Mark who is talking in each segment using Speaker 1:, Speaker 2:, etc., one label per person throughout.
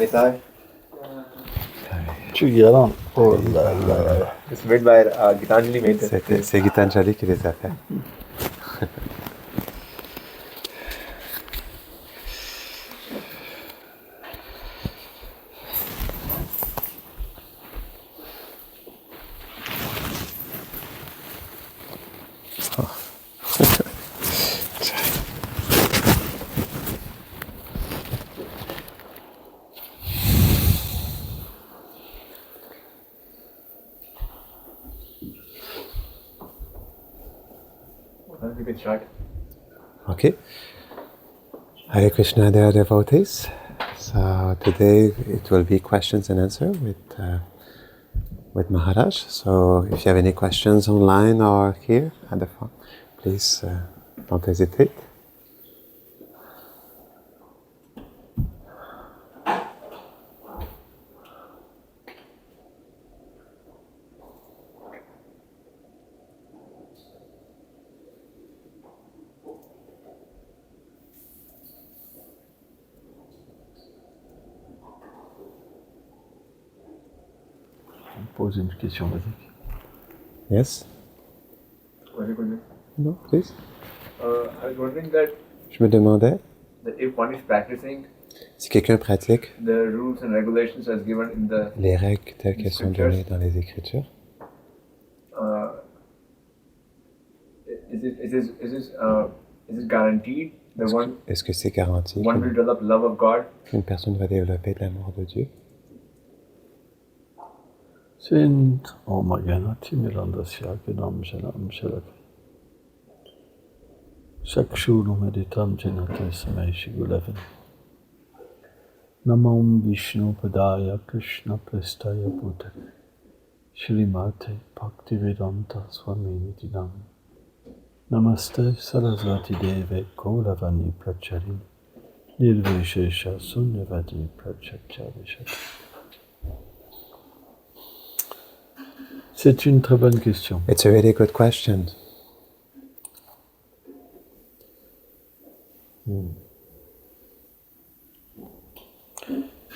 Speaker 1: message.
Speaker 2: Tu galant. Oh là là.
Speaker 1: It's made by Gitanjali made this.
Speaker 3: C'est Gitanjali qui les a fait.
Speaker 1: You can start.
Speaker 3: Okay. Hare Krishna, dear devotees. So today it will be questions and answers with Maharaj. So if you have any questions online or here at the phone, please don't hesitate.
Speaker 2: Pose une question basique.
Speaker 3: Yes?
Speaker 1: Very good.
Speaker 3: No, please.
Speaker 1: I was wondering that
Speaker 3: Je me demandais
Speaker 1: if one is practicing
Speaker 3: si quelqu'un pratique
Speaker 1: the rules and regulations as given in the
Speaker 3: les règles telles qu'elles sont données dans les Écritures.
Speaker 1: Is it guaranteed that
Speaker 3: Est-ce que c'est garanti
Speaker 1: one will develop love of God?
Speaker 3: qu'une personne va développer de l'amour de Dieu?
Speaker 2: Sint Omagana Timilandasya Kedam Shanam Shalak. Shakshuru Meditam Janate Samay Shigulavan. Namam Vishnu Padaya Krishna Prestaya Bhuta. Shrimate Bhaktivedanta Swami Nidinam. Namaste Sarasvati Deve Kaulavani Pracharin. Nirveshesha Sunyavadi Prachachavishati. C'est une très bonne question.
Speaker 3: It's a really good question.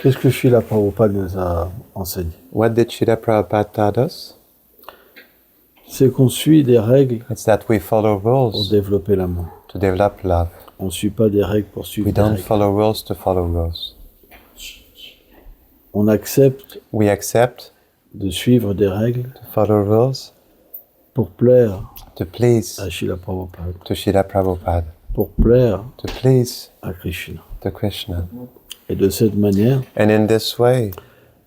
Speaker 2: Qu'est-ce que Srila Prabhupada nous a enseigné?
Speaker 3: What did Srila Prabhupada taught us?
Speaker 2: C'est qu'on suit des règles
Speaker 3: It's that we follow
Speaker 2: pour
Speaker 3: rules
Speaker 2: développer l'amour.
Speaker 3: to develop love.
Speaker 2: On ne suit pas des règles pour suivre
Speaker 3: We
Speaker 2: des
Speaker 3: don't
Speaker 2: règles.
Speaker 3: follow rules to follow rules.
Speaker 2: On accepte
Speaker 3: We accept
Speaker 2: de suivre des règles
Speaker 3: to follow rules
Speaker 2: pour plaire
Speaker 3: to please
Speaker 2: à Srila Prabhupada,
Speaker 3: to Srila Prabhupada,
Speaker 2: pour plaire
Speaker 3: to please
Speaker 2: à Krishna.
Speaker 3: to Krishna.
Speaker 2: Et de cette manière,
Speaker 3: And in this way,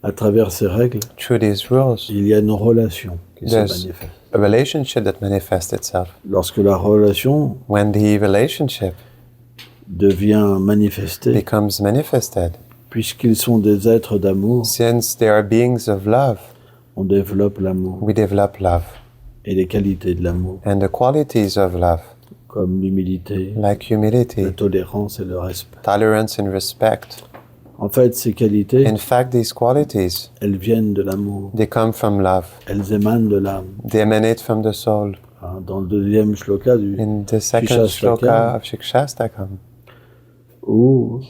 Speaker 2: à travers ces règles,
Speaker 3: through these rules,
Speaker 2: il y a une relation qui se
Speaker 3: Yes.
Speaker 2: manifeste.
Speaker 3: a relationship that manifests itself.
Speaker 2: Lorsque la relation
Speaker 3: When the relationship
Speaker 2: devient manifestée,
Speaker 3: becomes manifested,
Speaker 2: puisqu'ils sont des êtres d'amour,
Speaker 3: since they are beings of love,
Speaker 2: on développe l'amour
Speaker 3: we develop love.
Speaker 2: et les qualités de l'amour,
Speaker 3: And the qualities of love,
Speaker 2: comme l'humilité,
Speaker 3: like
Speaker 2: la
Speaker 3: humility,
Speaker 2: tolérance et le respect.
Speaker 3: tolerance and respect.
Speaker 2: En fait, ces qualités,
Speaker 3: In fact, these qualities,
Speaker 2: elles viennent de l'amour,
Speaker 3: they come from love.
Speaker 2: elles émanent de l'âme.
Speaker 3: They emanate from the soul.
Speaker 2: Hein, dans le deuxième shloka
Speaker 3: In the second shloka of Shikshastakam,
Speaker 2: où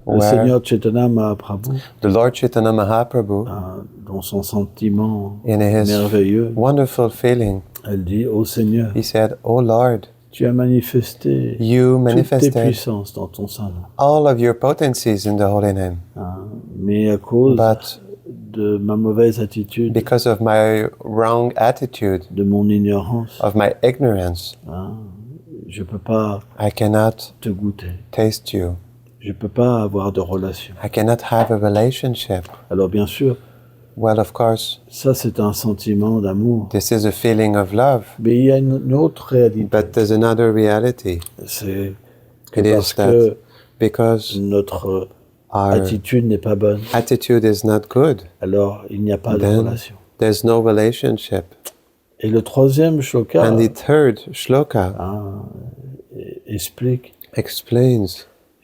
Speaker 2: le
Speaker 3: Where-
Speaker 2: Seigneur Chaitanya Mahaprabhu,
Speaker 3: the Lord Chaitanya Mahaprabhu,
Speaker 2: hein, dans son sentiment
Speaker 3: in his
Speaker 2: merveilleux,
Speaker 3: wonderful feeling,
Speaker 2: elle dit: Ô Seigneur,
Speaker 3: he said, "O Lord,
Speaker 2: tu as manifesté
Speaker 3: you
Speaker 2: toutes tes
Speaker 3: manifested
Speaker 2: puissances dans ton sein,
Speaker 3: all of your potencies in the holy name.
Speaker 2: hein, mais à cause
Speaker 3: But
Speaker 2: de ma mauvaise attitude,
Speaker 3: because of my wrong attitude,
Speaker 2: de mon ignorance,
Speaker 3: of my ignorance,
Speaker 2: hein, je ne peux pas
Speaker 3: I cannot
Speaker 2: te goûter,
Speaker 3: taste you.
Speaker 2: je ne peux pas avoir de relation.
Speaker 3: I cannot have a relationship."
Speaker 2: Alors bien sûr,
Speaker 3: Well, of course,
Speaker 2: ça c'est un sentiment d'amour.
Speaker 3: this is a feeling of love.
Speaker 2: Mais il y a une autre réalité.
Speaker 3: But there's another reality.
Speaker 2: C'est que
Speaker 3: It is
Speaker 2: parce
Speaker 3: that
Speaker 2: que
Speaker 3: because
Speaker 2: notre
Speaker 3: our
Speaker 2: attitude n'est pas bonne,
Speaker 3: attitude is not good,
Speaker 2: alors il n'y a pas de
Speaker 3: then
Speaker 2: relation.
Speaker 3: there's no relationship.
Speaker 2: Et le troisième shloka
Speaker 3: And the third shloka
Speaker 2: hein, explique:
Speaker 3: explains,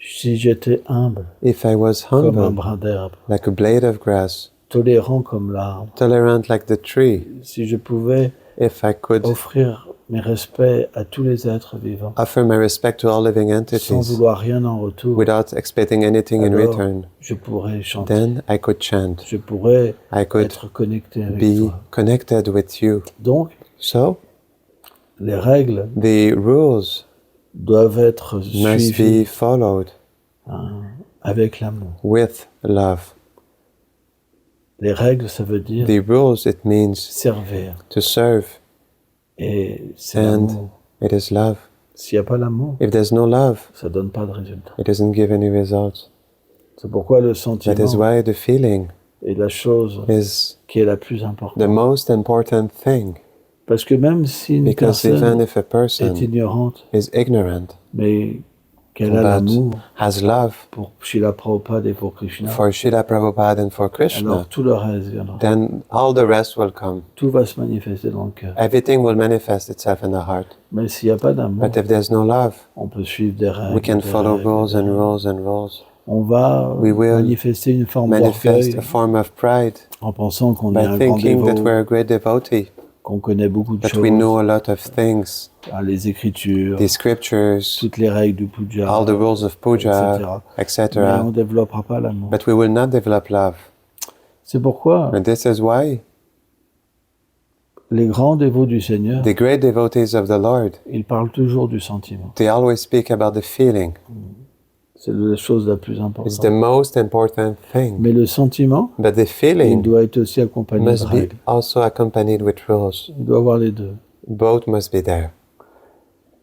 Speaker 2: si j'étais humble
Speaker 3: if I was
Speaker 2: comme un
Speaker 3: humble,
Speaker 2: brin d'herbe,
Speaker 3: like a blade of grass,
Speaker 2: tolérant comme l'arbre,
Speaker 3: tolerant like the tree,
Speaker 2: si je pouvais
Speaker 3: if I could
Speaker 2: offrir mes respects à tous les êtres vivants,
Speaker 3: offer my respect to all living
Speaker 2: sans
Speaker 3: entities
Speaker 2: vouloir rien en retour,
Speaker 3: without expecting anything in
Speaker 2: alors
Speaker 3: return,
Speaker 2: je pourrais chanter,
Speaker 3: then I could chant.
Speaker 2: je pourrais
Speaker 3: I could
Speaker 2: être connecté avec
Speaker 3: be
Speaker 2: toi.
Speaker 3: connected with you.
Speaker 2: Donc,
Speaker 3: So,
Speaker 2: les règles
Speaker 3: the rules
Speaker 2: doivent être
Speaker 3: must
Speaker 2: suivies
Speaker 3: be followed
Speaker 2: avec l'amour.
Speaker 3: with love.
Speaker 2: Les règles, ça veut dire
Speaker 3: The rules, it means
Speaker 2: servir.
Speaker 3: to serve,
Speaker 2: Et c'est
Speaker 3: and
Speaker 2: l'amour.
Speaker 3: it is love.
Speaker 2: S'il n'y a pas l'amour,
Speaker 3: If there's no love,
Speaker 2: ça donne pas de résultat.
Speaker 3: it doesn't give any results.
Speaker 2: C'est pourquoi le
Speaker 3: That is
Speaker 2: sentiment
Speaker 3: why the feeling
Speaker 2: est la chose
Speaker 3: is
Speaker 2: qui est la plus
Speaker 3: the
Speaker 2: importante.
Speaker 3: most important thing,
Speaker 2: Parce que même si une
Speaker 3: because even
Speaker 2: personne
Speaker 3: if a
Speaker 2: est
Speaker 3: person
Speaker 2: ignorante,
Speaker 3: is ignorant
Speaker 2: mais qu'elle a
Speaker 3: but
Speaker 2: l'amour
Speaker 3: has love
Speaker 2: pour Srila Prabhupada et pour Krishna,
Speaker 3: for Srila Prabhupada and for Krishna,
Speaker 2: alors tout le reste viendra.
Speaker 3: then all the rest will come.
Speaker 2: Tout va se manifester dans le cœur.
Speaker 3: Everything will manifest itself in the heart.
Speaker 2: Mais s'il n'y a pas d'amour,
Speaker 3: But if there's no love,
Speaker 2: on peut suivre des règles.
Speaker 3: we can
Speaker 2: des
Speaker 3: follow
Speaker 2: règles,
Speaker 3: rules
Speaker 2: des
Speaker 3: and
Speaker 2: règles.
Speaker 3: rules and rules.
Speaker 2: On va
Speaker 3: We will
Speaker 2: manifester une forme
Speaker 3: Manifest
Speaker 2: d'orgueil
Speaker 3: a form of pride
Speaker 2: en pensant qu'on est
Speaker 3: by
Speaker 2: un grand
Speaker 3: thinking that
Speaker 2: dévot,
Speaker 3: we're a great devotee,
Speaker 2: qu'on connaît beaucoup de
Speaker 3: that
Speaker 2: choses,
Speaker 3: we know a lot of things,
Speaker 2: les écritures,
Speaker 3: the scriptures,
Speaker 2: toutes les règles du puja,
Speaker 3: all the rules of puja,
Speaker 2: etc. Mais on
Speaker 3: etc.
Speaker 2: ne développera pas l'amour.
Speaker 3: But we will not develop love.
Speaker 2: C'est pourquoi
Speaker 3: And this is why
Speaker 2: les grands dévots du Seigneur,
Speaker 3: the great devotees of the Lord,
Speaker 2: ils parlent toujours du sentiment.
Speaker 3: they always speak about the feeling.
Speaker 2: C'est la chose la plus
Speaker 3: It's the
Speaker 2: importante.
Speaker 3: most important thing.
Speaker 2: Mais le sentiment,
Speaker 3: But the
Speaker 2: il
Speaker 3: feeling
Speaker 2: doit être aussi accompagné de
Speaker 3: must be
Speaker 2: règles.
Speaker 3: also accompanied with rules.
Speaker 2: Il doit avoir les deux.
Speaker 3: Both must be there.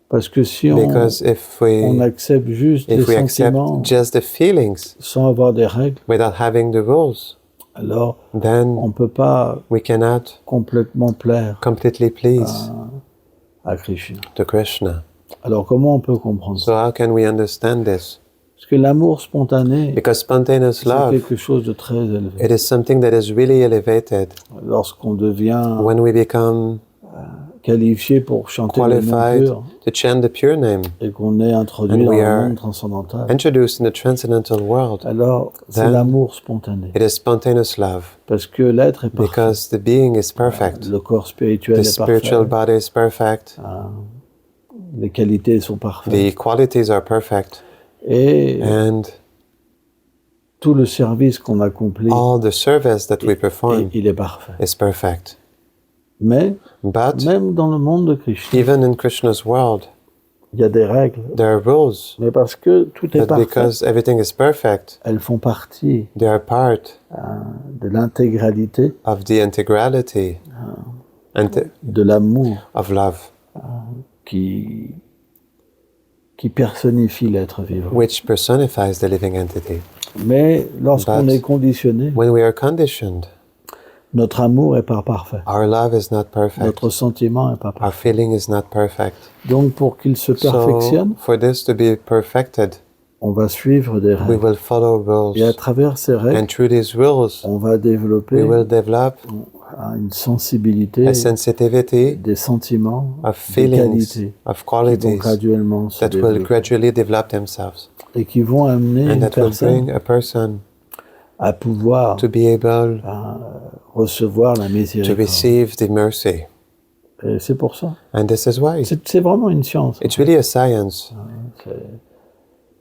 Speaker 2: Parce que si on
Speaker 3: Because if
Speaker 2: on
Speaker 3: we
Speaker 2: accepte juste les
Speaker 3: accept
Speaker 2: sentiments
Speaker 3: just the feelings
Speaker 2: sans avoir des règles,
Speaker 3: without having the rules,
Speaker 2: alors
Speaker 3: then
Speaker 2: on ne peut pas
Speaker 3: we cannot
Speaker 2: complètement plaire
Speaker 3: completely please
Speaker 2: à Krishna.
Speaker 3: to Krishna.
Speaker 2: Alors comment on peut comprendre
Speaker 3: So
Speaker 2: ça?
Speaker 3: how can we understand this?
Speaker 2: Parce que l'amour spontané,
Speaker 3: Because spontaneous
Speaker 2: c'est
Speaker 3: love,
Speaker 2: quelque chose de très élevé.
Speaker 3: it is something that is really elevated.
Speaker 2: Lorsqu'on devient
Speaker 3: When we become
Speaker 2: qualifié pour chanter le nom
Speaker 3: qualified
Speaker 2: pur
Speaker 3: to chant the pure name,
Speaker 2: et qu'on est introduit
Speaker 3: and
Speaker 2: dans
Speaker 3: we
Speaker 2: le
Speaker 3: are
Speaker 2: monde transcendantal,
Speaker 3: introduced in the transcendental world,
Speaker 2: alors c'est
Speaker 3: then
Speaker 2: l'amour spontané.
Speaker 3: it is spontaneous love.
Speaker 2: Parce que l'être est parfait.
Speaker 3: Because the being is perfect.
Speaker 2: Le corps spirituel
Speaker 3: The
Speaker 2: est
Speaker 3: spiritual
Speaker 2: parfait.
Speaker 3: body is perfect.
Speaker 2: Les qualités sont parfaites.
Speaker 3: The qualities are perfect.
Speaker 2: Et
Speaker 3: And
Speaker 2: tout le service qu'on accomplit,
Speaker 3: all the service that we perform
Speaker 2: il est parfait.
Speaker 3: is perfect.
Speaker 2: Mais
Speaker 3: But
Speaker 2: même dans le monde de Krishna,
Speaker 3: even in Krishna's world,
Speaker 2: il y a des règles.
Speaker 3: there are rules.
Speaker 2: Mais parce que tout est
Speaker 3: But
Speaker 2: parfait,
Speaker 3: because everything is perfect,
Speaker 2: elles font partie
Speaker 3: they are part
Speaker 2: de l'intégralité
Speaker 3: of the integrality and
Speaker 2: de l'amour
Speaker 3: of love,
Speaker 2: qui personnifie l'être vivant.
Speaker 3: which personifies the living entity.
Speaker 2: Mais lorsqu'on
Speaker 3: But
Speaker 2: est conditionné,
Speaker 3: when we are conditioned,
Speaker 2: notre amour n'est pas parfait.
Speaker 3: our love is not perfect.
Speaker 2: Notre sentiment n'est pas
Speaker 3: Our
Speaker 2: parfait.
Speaker 3: feeling is not perfect.
Speaker 2: Donc pour qu'il se
Speaker 3: So,
Speaker 2: perfectionne,
Speaker 3: for this to be perfected,
Speaker 2: on va suivre des
Speaker 3: we
Speaker 2: règles.
Speaker 3: will follow
Speaker 2: Et à
Speaker 3: rules.
Speaker 2: travers ces règles,
Speaker 3: And through these rules,
Speaker 2: on va développer
Speaker 3: we will develop
Speaker 2: une sensibilité
Speaker 3: a sensitivity
Speaker 2: des sentiments,
Speaker 3: of
Speaker 2: des
Speaker 3: feelings,
Speaker 2: qualités
Speaker 3: of
Speaker 2: qui vont
Speaker 3: qualities
Speaker 2: graduellement se
Speaker 3: that will
Speaker 2: développer
Speaker 3: gradually develop themselves.
Speaker 2: et qui vont amener
Speaker 3: And
Speaker 2: une
Speaker 3: that will bring
Speaker 2: personne
Speaker 3: a person
Speaker 2: à pouvoir
Speaker 3: to be able
Speaker 2: recevoir la
Speaker 3: to
Speaker 2: miséricorde.
Speaker 3: receive the mercy.
Speaker 2: Et c'est pour ça.
Speaker 3: And this is why.
Speaker 2: C'est vraiment une science.
Speaker 3: It's really a science.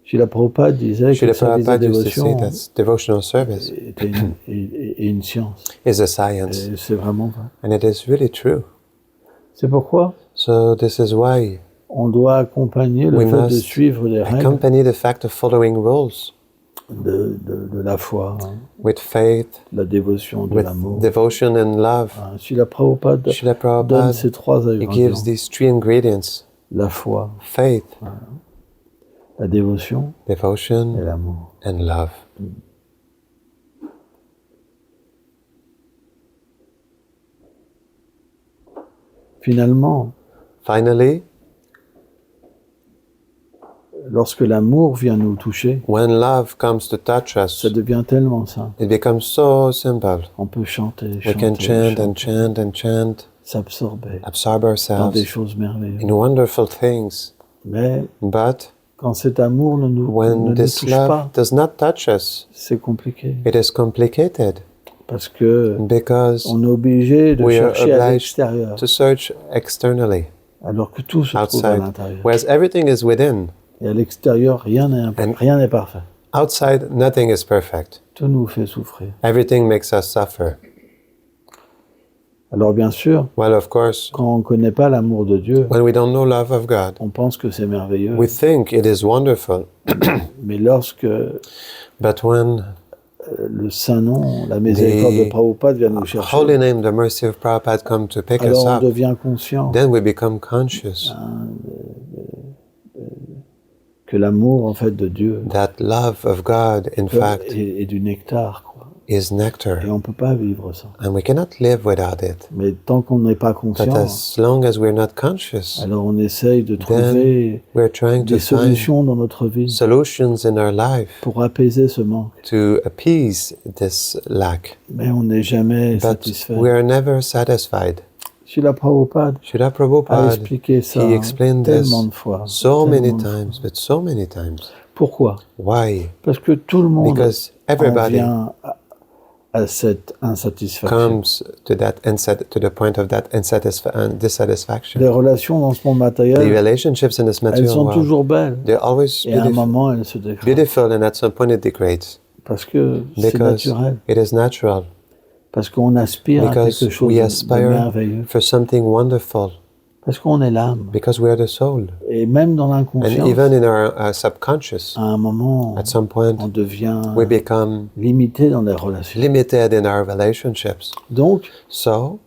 Speaker 2: Srila Prabhupada disait que
Speaker 3: Srila
Speaker 2: le service de
Speaker 3: Prabhupada used to say
Speaker 2: dévotion
Speaker 3: that devotional service
Speaker 2: était une science.
Speaker 3: is a science.
Speaker 2: Et c'est vraiment vrai.
Speaker 3: And it is really true.
Speaker 2: C'est pourquoi
Speaker 3: So this is why
Speaker 2: on doit accompagner le
Speaker 3: we
Speaker 2: fait de
Speaker 3: must
Speaker 2: suivre les règles
Speaker 3: accompany the fact of following rules
Speaker 2: de la foi,
Speaker 3: with faith,
Speaker 2: de la dévotion, de
Speaker 3: with
Speaker 2: l'amour.
Speaker 3: devotion and love.
Speaker 2: Srila Prabhupada
Speaker 3: Srila
Speaker 2: donne
Speaker 3: Prabhupada,
Speaker 2: ces trois
Speaker 3: he
Speaker 2: ingrédients.
Speaker 3: gives these three ingredients:
Speaker 2: La foi,
Speaker 3: faith,
Speaker 2: la dévotion et
Speaker 3: devotion,
Speaker 2: l'amour.
Speaker 3: and love.
Speaker 2: Finalement,
Speaker 3: Finally,
Speaker 2: lorsque l'amour vient nous toucher,
Speaker 3: when love comes to touch us,
Speaker 2: ça devient tellement simple.
Speaker 3: it becomes so simple.
Speaker 2: On peut chanter,
Speaker 3: We can chant
Speaker 2: chanter,
Speaker 3: and chant and chant,
Speaker 2: s'absorber
Speaker 3: absorb
Speaker 2: dans des
Speaker 3: ourselves
Speaker 2: choses merveilleuses.
Speaker 3: in wonderful things.
Speaker 2: Mais
Speaker 3: But
Speaker 2: quand cet amour ne
Speaker 3: when
Speaker 2: nous
Speaker 3: this
Speaker 2: touche
Speaker 3: love
Speaker 2: pas,
Speaker 3: does not touch us,
Speaker 2: c'est compliqué.
Speaker 3: it is complicated.
Speaker 2: Parce que
Speaker 3: because
Speaker 2: on est obligé de
Speaker 3: we are
Speaker 2: chercher à
Speaker 3: obliged
Speaker 2: l'extérieur,
Speaker 3: to search externally,
Speaker 2: alors que tout se trouve à
Speaker 3: outside,
Speaker 2: l'intérieur.
Speaker 3: whereas everything is within.
Speaker 2: Et à l'extérieur, rien n'est parfait.
Speaker 3: Outside, nothing is perfect.
Speaker 2: Tout nous fait souffrir.
Speaker 3: Everything makes us suffer.
Speaker 2: Alors bien sûr,
Speaker 3: Well, of course,
Speaker 2: quand on ne connaît pas l'amour de Dieu,
Speaker 3: when we don't know love of God,
Speaker 2: on pense que c'est merveilleux.
Speaker 3: we think it is wonderful.
Speaker 2: Mais lorsque
Speaker 3: But when
Speaker 2: le Saint-Nom, la miséricorde de Prabhupada vient nous chercher,
Speaker 3: holy name, the mercy of Prabhupada come to pick us
Speaker 2: alors on
Speaker 3: up,
Speaker 2: devient conscient
Speaker 3: then we become conscious
Speaker 2: que l'amour en fait de Dieu
Speaker 3: that love of God, in fact,
Speaker 2: est du nectar, quoi.
Speaker 3: is
Speaker 2: Et
Speaker 3: nectar.
Speaker 2: on ne peut pas vivre sans.
Speaker 3: And we cannot live without it.
Speaker 2: Mais tant qu'on n'est pas
Speaker 3: But
Speaker 2: conscient,
Speaker 3: as long as we're not conscious,
Speaker 2: alors on essaye de trouver
Speaker 3: we're trying to
Speaker 2: des
Speaker 3: find
Speaker 2: solutions dans notre vie
Speaker 3: solutions in our life
Speaker 2: pour apaiser ce manque.
Speaker 3: to appease this lack.
Speaker 2: Mais on n'est jamais
Speaker 3: But
Speaker 2: satisfait.
Speaker 3: we are never satisfied.
Speaker 2: Srila Prabhupada
Speaker 3: Srila
Speaker 2: a
Speaker 3: Prabhupada,
Speaker 2: expliqué ça
Speaker 3: he explained this
Speaker 2: tellement de fois.
Speaker 3: so many
Speaker 2: tellement de fois.
Speaker 3: times, but so many times.
Speaker 2: Pourquoi?
Speaker 3: Why?
Speaker 2: Parce que tout le monde
Speaker 3: Because
Speaker 2: en
Speaker 3: everybody
Speaker 2: vient à cette insatisfaction.
Speaker 3: comes to the point of that dissatisfaction.
Speaker 2: Les relations dans ce monde
Speaker 3: The
Speaker 2: matériel,
Speaker 3: relationships in this
Speaker 2: elles
Speaker 3: material
Speaker 2: sont
Speaker 3: world,
Speaker 2: toujours belles.
Speaker 3: they're always
Speaker 2: Et à un moment, elles se dégradent.
Speaker 3: beautiful, and at some point it degrades
Speaker 2: Parce que c'est
Speaker 3: because
Speaker 2: naturel.
Speaker 3: it is natural.
Speaker 2: Parce qu'on aspire à
Speaker 3: Because
Speaker 2: quelque chose
Speaker 3: we
Speaker 2: de
Speaker 3: aspire
Speaker 2: merveilleux.
Speaker 3: for something wonderful.
Speaker 2: Parce qu'on est l'âme.
Speaker 3: Because we are the soul.
Speaker 2: Et même dans
Speaker 3: And
Speaker 2: l'inconscience,
Speaker 3: even in our subconscious,
Speaker 2: à un moment,
Speaker 3: at some point,
Speaker 2: on devient
Speaker 3: we become
Speaker 2: limité dans les relations.
Speaker 3: limited in our relationships.
Speaker 2: Donc,
Speaker 3: So,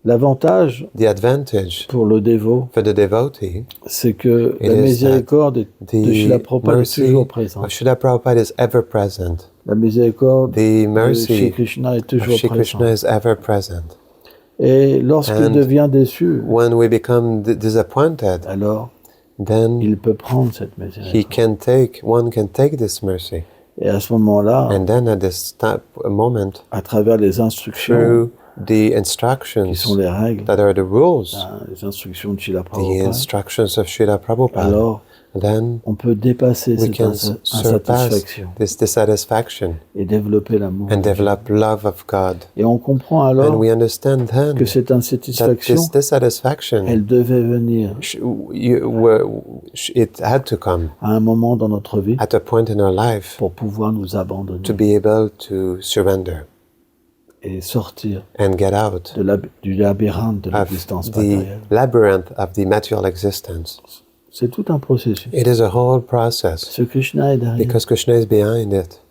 Speaker 2: l'avantage
Speaker 3: the advantage
Speaker 2: pour le dévot,
Speaker 3: for the devotee,
Speaker 2: c'est que
Speaker 3: It
Speaker 2: la
Speaker 3: is
Speaker 2: miséricorde de Srila
Speaker 3: the
Speaker 2: Prabhupada est
Speaker 3: mercy
Speaker 2: toujours présente.
Speaker 3: of Srila Prabhupada is ever present.
Speaker 2: La miséricorde
Speaker 3: The
Speaker 2: de Shri
Speaker 3: mercy
Speaker 2: Krishna est
Speaker 3: of
Speaker 2: toujours
Speaker 3: Shri Krishna
Speaker 2: présente.
Speaker 3: is ever present.
Speaker 2: Et lorsqu'il
Speaker 3: And
Speaker 2: devient déçu,
Speaker 3: When we become disappointed,
Speaker 2: alors
Speaker 3: then
Speaker 2: il peut prendre cette miséricorde.
Speaker 3: one can take this mercy.
Speaker 2: Et à ce moment-là,
Speaker 3: And then at this moment,
Speaker 2: à travers les instructions
Speaker 3: through the
Speaker 2: qui
Speaker 3: instructions
Speaker 2: sont les règles,
Speaker 3: that are the rules,
Speaker 2: les instructions de Srila
Speaker 3: the
Speaker 2: Prabhupada,
Speaker 3: instructions of Srila Prabhupada,
Speaker 2: alors
Speaker 3: then
Speaker 2: on peut dépasser
Speaker 3: we
Speaker 2: cette
Speaker 3: can surpass
Speaker 2: insatisfaction
Speaker 3: this dissatisfaction
Speaker 2: et développer l'amour.
Speaker 3: and develop love of God.
Speaker 2: Et on comprend
Speaker 3: And
Speaker 2: alors
Speaker 3: we understand then
Speaker 2: que cette
Speaker 3: that
Speaker 2: insatisfaction,
Speaker 3: this dissatisfaction,
Speaker 2: elle devait venir
Speaker 3: it had to come
Speaker 2: à un moment dans notre vie
Speaker 3: at a point in our life
Speaker 2: pour pouvoir nous abandonner
Speaker 3: to be able to surrender
Speaker 2: et sortir
Speaker 3: and get out
Speaker 2: du labyrinthe de
Speaker 3: of
Speaker 2: l'existence
Speaker 3: the
Speaker 2: matérielle.
Speaker 3: labyrinth of the material existence.
Speaker 2: C'est tout un processus.
Speaker 3: It is a whole process
Speaker 2: Ce Krishna est derrière.
Speaker 3: because Krishna is behind it.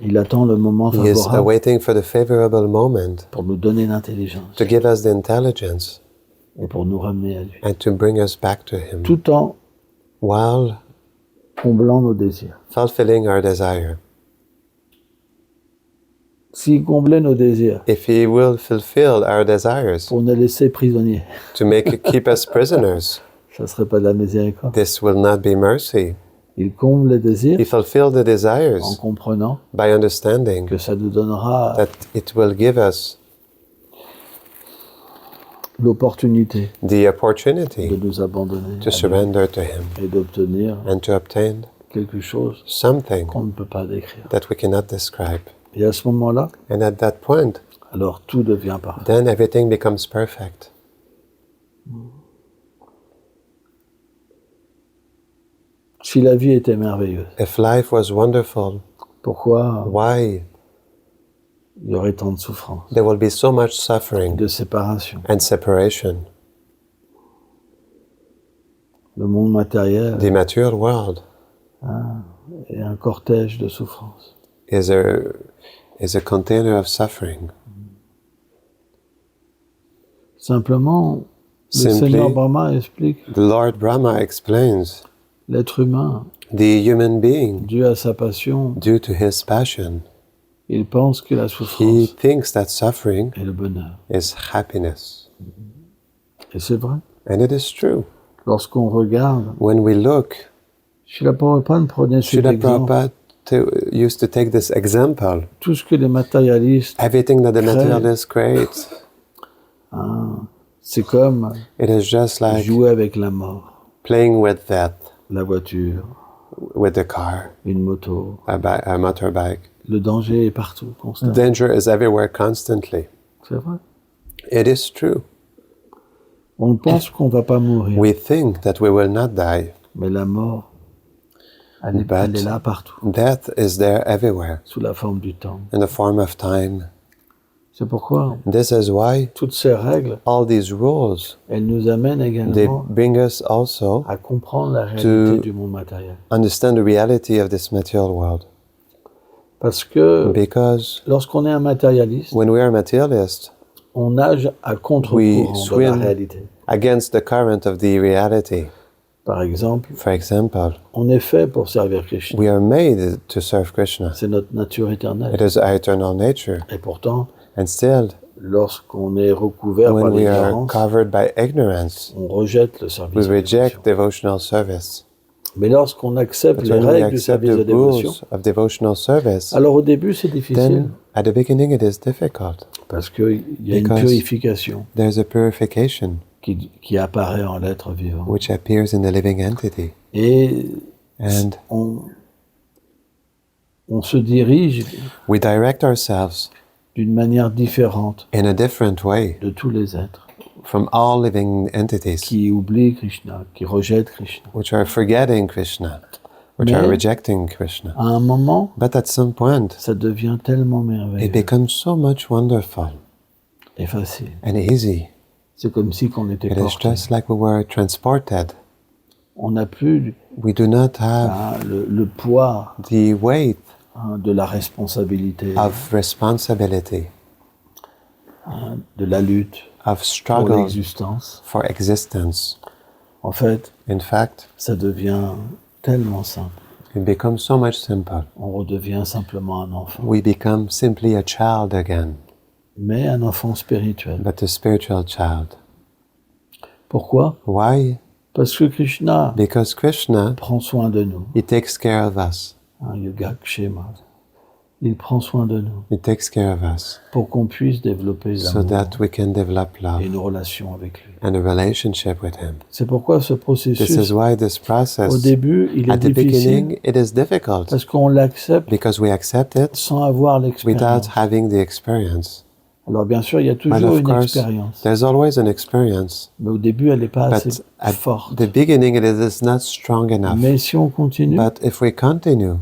Speaker 2: Il attend le moment
Speaker 3: He is
Speaker 2: favorable
Speaker 3: awaiting for the favorable moment
Speaker 2: pour nous donner l'intelligence
Speaker 3: to give us the intelligence
Speaker 2: et pour nous ramener à lui,
Speaker 3: and to bring us back to Him
Speaker 2: tout en
Speaker 3: while
Speaker 2: comblant nos désirs.
Speaker 3: fulfilling our desire.
Speaker 2: S'il comblait nos désirs
Speaker 3: If He will fulfill our desires
Speaker 2: pour nous laisser prisonniers,
Speaker 3: to keep us prisoners,
Speaker 2: ça ne serait pas de la miséricorde.
Speaker 3: this will not be mercy.
Speaker 2: Il comble les désirs
Speaker 3: He fulfilled the
Speaker 2: en
Speaker 3: desires
Speaker 2: comprenant
Speaker 3: by understanding
Speaker 2: que ça nous donnera
Speaker 3: that it will give us
Speaker 2: l'opportunité
Speaker 3: the opportunity
Speaker 2: de nous abandonner
Speaker 3: to
Speaker 2: à lui
Speaker 3: surrender to Him
Speaker 2: et d'obtenir
Speaker 3: and to obtain
Speaker 2: quelque chose
Speaker 3: something
Speaker 2: qu'on ne peut pas décrire.
Speaker 3: that we cannot describe.
Speaker 2: Et à ce moment-là,
Speaker 3: And at that point,
Speaker 2: alors tout devient parfait.
Speaker 3: then everything becomes perfect.
Speaker 2: Si la vie était merveilleuse,
Speaker 3: If life was wonderful,
Speaker 2: pourquoi
Speaker 3: why
Speaker 2: il y aurait tant de souffrance,
Speaker 3: there will be so much suffering
Speaker 2: de séparation?
Speaker 3: and separation?
Speaker 2: Le monde matériel
Speaker 3: The material world
Speaker 2: est un cortège de souffrance.
Speaker 3: is a container of suffering.
Speaker 2: Simplement, le
Speaker 3: Simply,
Speaker 2: Seigneur Brahma explique
Speaker 3: The Lord Brahma explains
Speaker 2: l'être humain,
Speaker 3: the human being,
Speaker 2: dû à sa passion,
Speaker 3: due to his passion,
Speaker 2: il pense que la
Speaker 3: he
Speaker 2: souffrance
Speaker 3: thinks that suffering
Speaker 2: est le bonheur.
Speaker 3: is happiness.
Speaker 2: Et c'est vrai.
Speaker 3: And it is true.
Speaker 2: Lorsqu'on regarde,
Speaker 3: When we look,
Speaker 2: Srila Prabhupada prenait cet
Speaker 3: Srila
Speaker 2: exemple.
Speaker 3: Prabhupada used to take this example.
Speaker 2: Tout ce que les matérialistes,
Speaker 3: Everything that the materialist creates,
Speaker 2: c'est comme
Speaker 3: it is just like
Speaker 2: jouer avec la mort.
Speaker 3: playing with death,
Speaker 2: La voiture,
Speaker 3: with the car,
Speaker 2: une moto,
Speaker 3: a motorbike,
Speaker 2: Le danger est partout, constamment.
Speaker 3: Danger is everywhere constantly.
Speaker 2: C'est vrai.
Speaker 3: It is true.
Speaker 2: On pense qu'on va pas mourir,
Speaker 3: We think that we will not die.
Speaker 2: mais la mort, elle
Speaker 3: But
Speaker 2: est là partout,
Speaker 3: death is there everywhere
Speaker 2: sous la forme du temps.
Speaker 3: in the form of time.
Speaker 2: C'est pourquoi
Speaker 3: This is why
Speaker 2: toutes ces règles,
Speaker 3: all these rules,
Speaker 2: elles nous amènent
Speaker 3: they
Speaker 2: également
Speaker 3: bring us also
Speaker 2: à comprendre la réalité
Speaker 3: to
Speaker 2: du monde matériel.
Speaker 3: understand the reality of this material world.
Speaker 2: Parce que
Speaker 3: Because
Speaker 2: lorsqu'on est un matérialiste,
Speaker 3: when we are materialists,
Speaker 2: on nage à contre-courant
Speaker 3: we
Speaker 2: de la
Speaker 3: swim
Speaker 2: réalité.
Speaker 3: against the current of the reality.
Speaker 2: Par exemple,
Speaker 3: For example,
Speaker 2: on est fait pour servir Krishna.
Speaker 3: we are made to serve Krishna.
Speaker 2: C'est notre nature
Speaker 3: It
Speaker 2: éternelle.
Speaker 3: is our eternal nature.
Speaker 2: Et pourtant,
Speaker 3: And still,
Speaker 2: lorsqu'on est recouvert par
Speaker 3: when we are
Speaker 2: l'ignorance,
Speaker 3: covered by ignorance,
Speaker 2: on rejette le
Speaker 3: we
Speaker 2: service de
Speaker 3: reject
Speaker 2: dévotion.
Speaker 3: devotional service.
Speaker 2: Mais lorsqu'on accepte
Speaker 3: But
Speaker 2: les
Speaker 3: when we
Speaker 2: règles du
Speaker 3: accept
Speaker 2: service de
Speaker 3: the
Speaker 2: dévotion,
Speaker 3: rules of devotional service,
Speaker 2: alors au début c'est difficile
Speaker 3: then at the beginning it is difficult.
Speaker 2: parce qu'il y a une
Speaker 3: Because
Speaker 2: purification
Speaker 3: there's a purification
Speaker 2: qui apparaît en l'être vivant.
Speaker 3: which appears in the living entity.
Speaker 2: Et
Speaker 3: And
Speaker 2: on se dirige
Speaker 3: we direct ourselves
Speaker 2: d'une manière différente
Speaker 3: in a different way
Speaker 2: de tous les êtres
Speaker 3: from all living entities
Speaker 2: qui oublient Krishna, qui rejettent Krishna.
Speaker 3: which are forgetting Krishna, which are
Speaker 2: Mais
Speaker 3: rejecting Krishna.
Speaker 2: à un moment,
Speaker 3: But at some point,
Speaker 2: ça devient tellement
Speaker 3: it
Speaker 2: merveilleux
Speaker 3: becomes so much wonderful
Speaker 2: et facile.
Speaker 3: and easy.
Speaker 2: C'est comme si qu'on était
Speaker 3: It is
Speaker 2: porté.
Speaker 3: just like we were transported.
Speaker 2: On n'a plus
Speaker 3: We do not have
Speaker 2: le poids
Speaker 3: the weight
Speaker 2: de la responsabilité,
Speaker 3: of responsibility,
Speaker 2: de la lutte
Speaker 3: of
Speaker 2: pour
Speaker 3: struggle
Speaker 2: l'existence.
Speaker 3: for existence.
Speaker 2: En fait,
Speaker 3: In fact,
Speaker 2: ça devient tellement simple.
Speaker 3: it becomes so much simple.
Speaker 2: On redevient simplement un enfant.
Speaker 3: We become simply a child again,
Speaker 2: Mais un enfant spirituel.
Speaker 3: but a spiritual child.
Speaker 2: Pourquoi?
Speaker 3: Why?
Speaker 2: Parce que Krishna
Speaker 3: Because Krishna,
Speaker 2: prend soin de nous.
Speaker 3: he takes care of us.
Speaker 2: Yogakshema. Il prend soin de nous
Speaker 3: He takes care of us
Speaker 2: pour qu'on puisse développer
Speaker 3: so
Speaker 2: l'amour
Speaker 3: that we can develop
Speaker 2: et
Speaker 3: love
Speaker 2: une relation avec lui.
Speaker 3: and a relationship with him.
Speaker 2: C'est pourquoi ce
Speaker 3: This is
Speaker 2: processus,
Speaker 3: why this process,
Speaker 2: au début, il est
Speaker 3: at the
Speaker 2: difficile
Speaker 3: beginning, it is difficult
Speaker 2: parce qu'on l'accepte
Speaker 3: because we accept it
Speaker 2: sans avoir
Speaker 3: without
Speaker 2: l'expérience.
Speaker 3: having the experience.
Speaker 2: Alors bien sûr, il y a
Speaker 3: But
Speaker 2: toujours
Speaker 3: of
Speaker 2: une
Speaker 3: course,
Speaker 2: expérience,
Speaker 3: there's always an experience.
Speaker 2: mais au début, elle n'est pas assez
Speaker 3: But at
Speaker 2: forte.
Speaker 3: the beginning, it is not strong enough.
Speaker 2: Mais si on continue,
Speaker 3: But if we continue,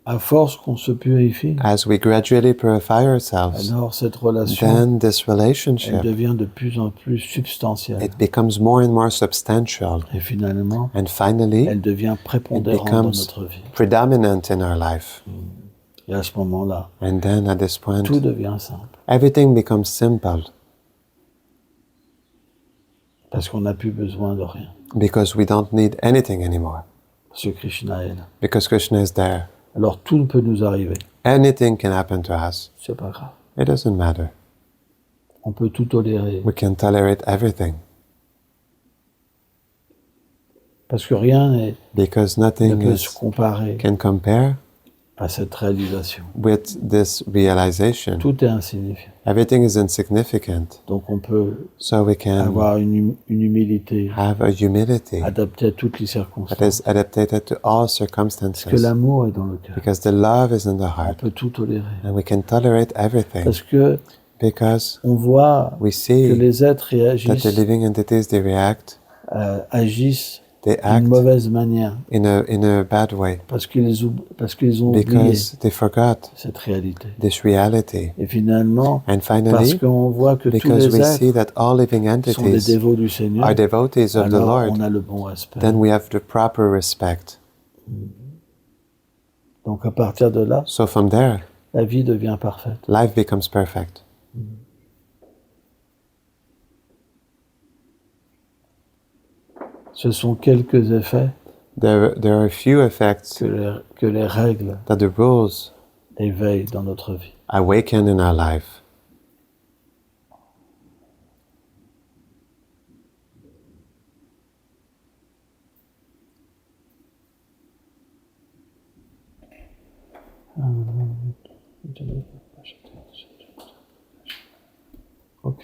Speaker 2: à force qu'on se purifie,
Speaker 3: as we gradually purify ourselves,
Speaker 2: alors cette relation,
Speaker 3: then this
Speaker 2: elle
Speaker 3: relationship,
Speaker 2: devient de plus en plus substantielle.
Speaker 3: it becomes more and more substantial.
Speaker 2: Et finalement,
Speaker 3: And finally,
Speaker 2: elle devient prépondérante dans
Speaker 3: becomes
Speaker 2: notre vie.
Speaker 3: predominant in our life.
Speaker 2: Et à ce moment-là,
Speaker 3: And then at this point,
Speaker 2: tout devient simple.
Speaker 3: everything becomes simple
Speaker 2: Parce qu'on n'a plus besoin de rien.
Speaker 3: because we don't need anything anymore.
Speaker 2: Parce que Krishna est là.
Speaker 3: Because Krishna is there.
Speaker 2: Alors tout peut nous arriver.
Speaker 3: Anything can happen to us.
Speaker 2: C'est pas grave.
Speaker 3: It doesn't matter.
Speaker 2: On peut tout tolérer.
Speaker 3: We can tolerate everything
Speaker 2: Parce que rien
Speaker 3: because
Speaker 2: ne
Speaker 3: nothing
Speaker 2: peut se
Speaker 3: is,
Speaker 2: comparer
Speaker 3: can compare
Speaker 2: à cette réalisation.
Speaker 3: with this realization.
Speaker 2: Tout est insignifiant.
Speaker 3: Everything is insignificant.
Speaker 2: Donc on peut
Speaker 3: So we can
Speaker 2: avoir une humilité
Speaker 3: have a humility
Speaker 2: adaptée à toutes les
Speaker 3: that
Speaker 2: circonstances.
Speaker 3: is adapted to all
Speaker 2: Parce que
Speaker 3: circumstances.
Speaker 2: l'amour est dans le cœur.
Speaker 3: Because the love is in the
Speaker 2: On
Speaker 3: heart.
Speaker 2: peut tout tolérer.
Speaker 3: And we can tolerate everything
Speaker 2: Parce que
Speaker 3: because
Speaker 2: on voit
Speaker 3: we
Speaker 2: que
Speaker 3: see
Speaker 2: les êtres
Speaker 3: that the
Speaker 2: réagissent,
Speaker 3: living entities, they react,
Speaker 2: agissent
Speaker 3: they
Speaker 2: d'une
Speaker 3: act
Speaker 2: mauvaise manière.
Speaker 3: in a bad way
Speaker 2: Parce qu'ils ont oublié
Speaker 3: because they forgot
Speaker 2: cette réalité.
Speaker 3: this reality.
Speaker 2: Et finalement,
Speaker 3: And
Speaker 2: parce
Speaker 3: finally,
Speaker 2: qu'on voit que tous
Speaker 3: because
Speaker 2: les
Speaker 3: we see
Speaker 2: êtres
Speaker 3: that all living
Speaker 2: sont des
Speaker 3: entities
Speaker 2: dévots du Seigneur,
Speaker 3: are devotees of the
Speaker 2: alors
Speaker 3: Lord,
Speaker 2: on a le bon respect.
Speaker 3: then we have the proper respect.
Speaker 2: Donc à partir de là,
Speaker 3: So from there,
Speaker 2: la vie devient parfaite.
Speaker 3: life becomes perfect.
Speaker 2: Ce sont quelques effets
Speaker 3: There are a few effects
Speaker 2: que les règles
Speaker 3: that the rules
Speaker 2: éveillent dans notre vie.
Speaker 3: awaken in our life.
Speaker 2: Ok.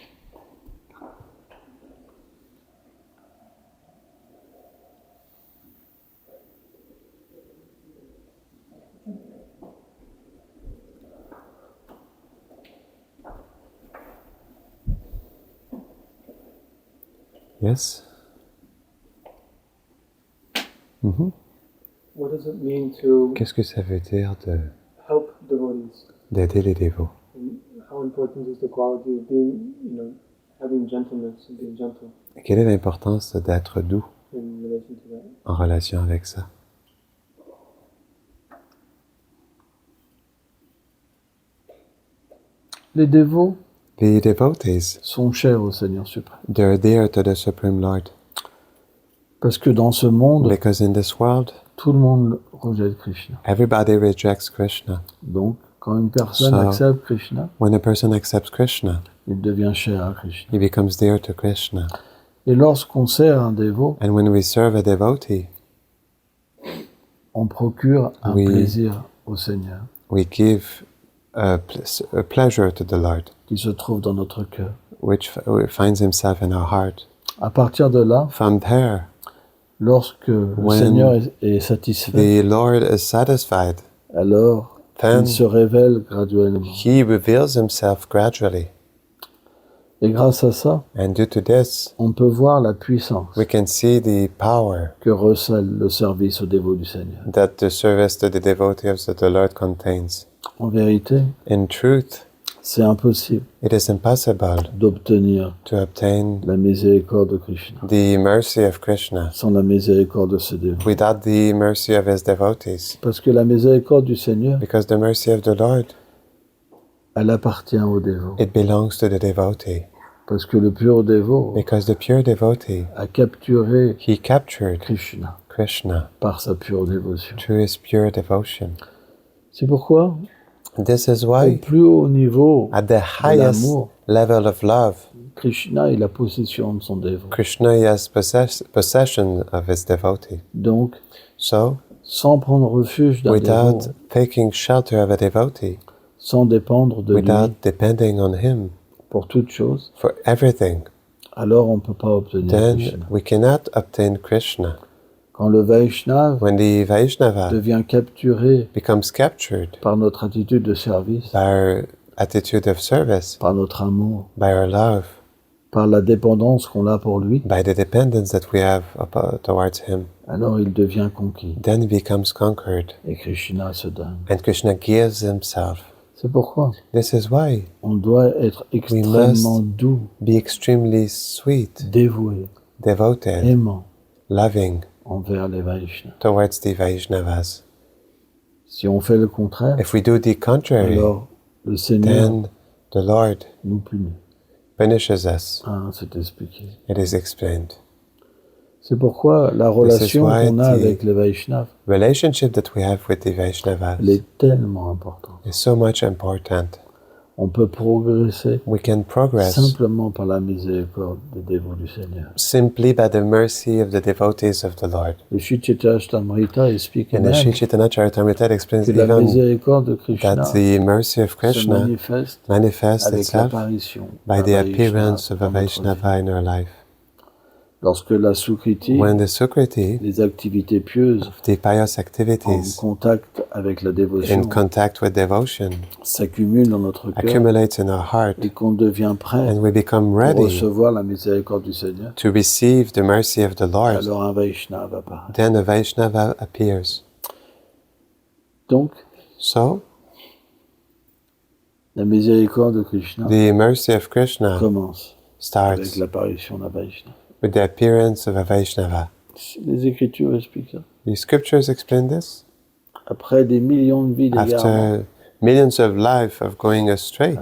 Speaker 3: Yes? Mhm.
Speaker 4: What does it mean to
Speaker 3: Qu'est-ce que ça veut dire
Speaker 4: help devotees?
Speaker 3: d'aider les dévots?
Speaker 4: And how important is the quality of being, having gentleness and being gentle
Speaker 3: Et quelle est l'importance d'être doux
Speaker 4: in relation to that?
Speaker 3: en relation avec ça?
Speaker 2: Les dévots
Speaker 3: The devotees,
Speaker 2: sont chers au Seigneur suprême.
Speaker 3: they're dear to the Supreme Lord.
Speaker 2: Parce que dans ce monde,
Speaker 3: Because in this world,
Speaker 2: tout le monde rejette Krishna.
Speaker 3: everybody rejects Krishna.
Speaker 2: Donc, quand une personne
Speaker 3: So-
Speaker 2: accepte Krishna,
Speaker 3: When a person accepts Krishna,
Speaker 2: il devient cher à Krishna.
Speaker 3: he becomes dear to Krishna.
Speaker 2: Et lorsqu'on sert un dévot,
Speaker 3: And when we serve a devotee,
Speaker 2: on procure un
Speaker 3: Oui.
Speaker 2: plaisir au Seigneur
Speaker 3: we give a pleasure to the Lord,
Speaker 2: qui se trouve dans notre cœur.
Speaker 3: which finds himself in our heart.
Speaker 2: À partir de là,
Speaker 3: From there,
Speaker 2: lorsque le
Speaker 3: When
Speaker 2: Seigneur est satisfait,
Speaker 3: the Lord is satisfied.
Speaker 2: alors
Speaker 3: Then
Speaker 2: il se révèle graduellement.
Speaker 3: he reveals himself gradually.
Speaker 2: Et grâce à ça,
Speaker 3: And due to this,
Speaker 2: on peut voir la puissance
Speaker 3: we can see the power
Speaker 2: que recèle le service au dévot du Seigneur.
Speaker 3: that the service to the devotees of the Lord contains.
Speaker 2: En vérité,
Speaker 3: In truth,
Speaker 2: c'est impossible
Speaker 3: it is impossible
Speaker 2: d'obtenir
Speaker 3: to obtain
Speaker 2: la miséricorde de Krishna
Speaker 3: the mercy of Krishna
Speaker 2: sans la miséricorde de ses dévots.
Speaker 3: without the mercy of his devotees.
Speaker 2: Parce que la miséricorde du Seigneur,
Speaker 3: Because the mercy of the Lord,
Speaker 2: elle appartient au dévot.
Speaker 3: it belongs to the devotee.
Speaker 2: Parce que le pur dévot
Speaker 3: Because the pure devotee,
Speaker 2: a capturé
Speaker 3: he captured
Speaker 2: Krishna
Speaker 3: Krishna
Speaker 2: par sa pure dévotion.
Speaker 3: through his pure devotion.
Speaker 2: C'est pourquoi,
Speaker 3: This is
Speaker 2: au
Speaker 3: why,
Speaker 2: plus haut niveau
Speaker 3: at the
Speaker 2: de
Speaker 3: highest
Speaker 2: l'amour,
Speaker 3: level of love,
Speaker 2: Krishna est la possession de son dévot.
Speaker 3: Krishna has possession of his devotee.
Speaker 2: Donc,
Speaker 3: So,
Speaker 2: sans prendre refuge d'un dévot,
Speaker 3: without taking shelter of a devotee,
Speaker 2: sans dépendre de
Speaker 3: without
Speaker 2: lui
Speaker 3: depending on him
Speaker 2: pour toute chose,
Speaker 3: for everything,
Speaker 2: alors on ne peut pas obtenir
Speaker 3: then
Speaker 2: Krishna.
Speaker 3: we cannot obtain Krishna.
Speaker 2: Quand le Vaishnava
Speaker 3: When the Vaishnava
Speaker 2: devient capturé
Speaker 3: becomes captured
Speaker 2: par notre attitude de service,
Speaker 3: by our attitude of service,
Speaker 2: par notre amour,
Speaker 3: by our love,
Speaker 2: par la dépendance qu'on a pour lui,
Speaker 3: by the dependence that we have towards him,
Speaker 2: alors il devient conquis
Speaker 3: then he becomes conquered,
Speaker 2: et Krishna se donne.
Speaker 3: and Krishna gives himself.
Speaker 2: C'est pourquoi
Speaker 3: This is why
Speaker 2: on doit être extrêmement doux,
Speaker 3: be extremely sweet,
Speaker 2: dévoué,
Speaker 3: devoted,
Speaker 2: aimant
Speaker 3: loving
Speaker 2: envers les Vaishnavas.
Speaker 3: towards the Vaishnavas.
Speaker 2: Si on fait le contraire,
Speaker 3: If we do the contrary,
Speaker 2: alors le Seigneur
Speaker 3: then the Lord
Speaker 2: nous punit.
Speaker 3: punishes us.
Speaker 2: Ah, c'est expliqué.
Speaker 3: It is explained.
Speaker 2: C'est pourquoi la relation
Speaker 3: why
Speaker 2: qu'on a
Speaker 3: the-
Speaker 2: avec les Vaishnavas,
Speaker 3: Relationship that we have with the Vaishnavas
Speaker 2: elle est tellement importante.
Speaker 3: is so much important.
Speaker 2: On peut progresser
Speaker 3: We can progress
Speaker 2: simplement par la miséricorde des dévots du Seigneur.
Speaker 3: simply by the mercy of the devotees of the Lord.
Speaker 2: Le Sri Chaitanya explique
Speaker 3: And the
Speaker 2: même
Speaker 3: Sri Chaitanya Charitamrita explains
Speaker 2: que la
Speaker 3: even
Speaker 2: miséricorde de Krishna
Speaker 3: that the mercy of
Speaker 2: se
Speaker 3: Krishna
Speaker 2: manifeste
Speaker 3: manifests
Speaker 2: avec
Speaker 3: itself
Speaker 2: l'apparition
Speaker 3: by the
Speaker 2: d'un
Speaker 3: appearance of a
Speaker 2: Vaishnava dans notre vie.
Speaker 3: Vaishnava in our life.
Speaker 2: Lorsque la Sukriti,
Speaker 3: When the Sukriti,
Speaker 2: les activités pieuses
Speaker 3: the pious
Speaker 2: en
Speaker 3: activities
Speaker 2: contact avec la dévotion,
Speaker 3: in contact with devotion,
Speaker 2: s'accumulent dans notre cœur
Speaker 3: accumulates in our heart,
Speaker 2: et qu'on devient prêt
Speaker 3: and we become
Speaker 2: pour
Speaker 3: ready
Speaker 2: recevoir la miséricorde du Seigneur,
Speaker 3: to receive the mercy of the Lord,
Speaker 2: alors un Vaishnava apparaît.
Speaker 3: then a Vaishnava appears.
Speaker 2: Donc,
Speaker 3: So,
Speaker 2: la miséricorde de Krishna
Speaker 3: the mercy of Krishna
Speaker 2: commence avec
Speaker 3: starts
Speaker 2: l'apparition d'un Vaishnava.
Speaker 3: with the appearance of a Vaishnava.
Speaker 2: Les Écritures expliquent ça.
Speaker 3: The scriptures explain this.
Speaker 2: Après des millions de vies d'égarement,
Speaker 3: After millions of lives of going astray,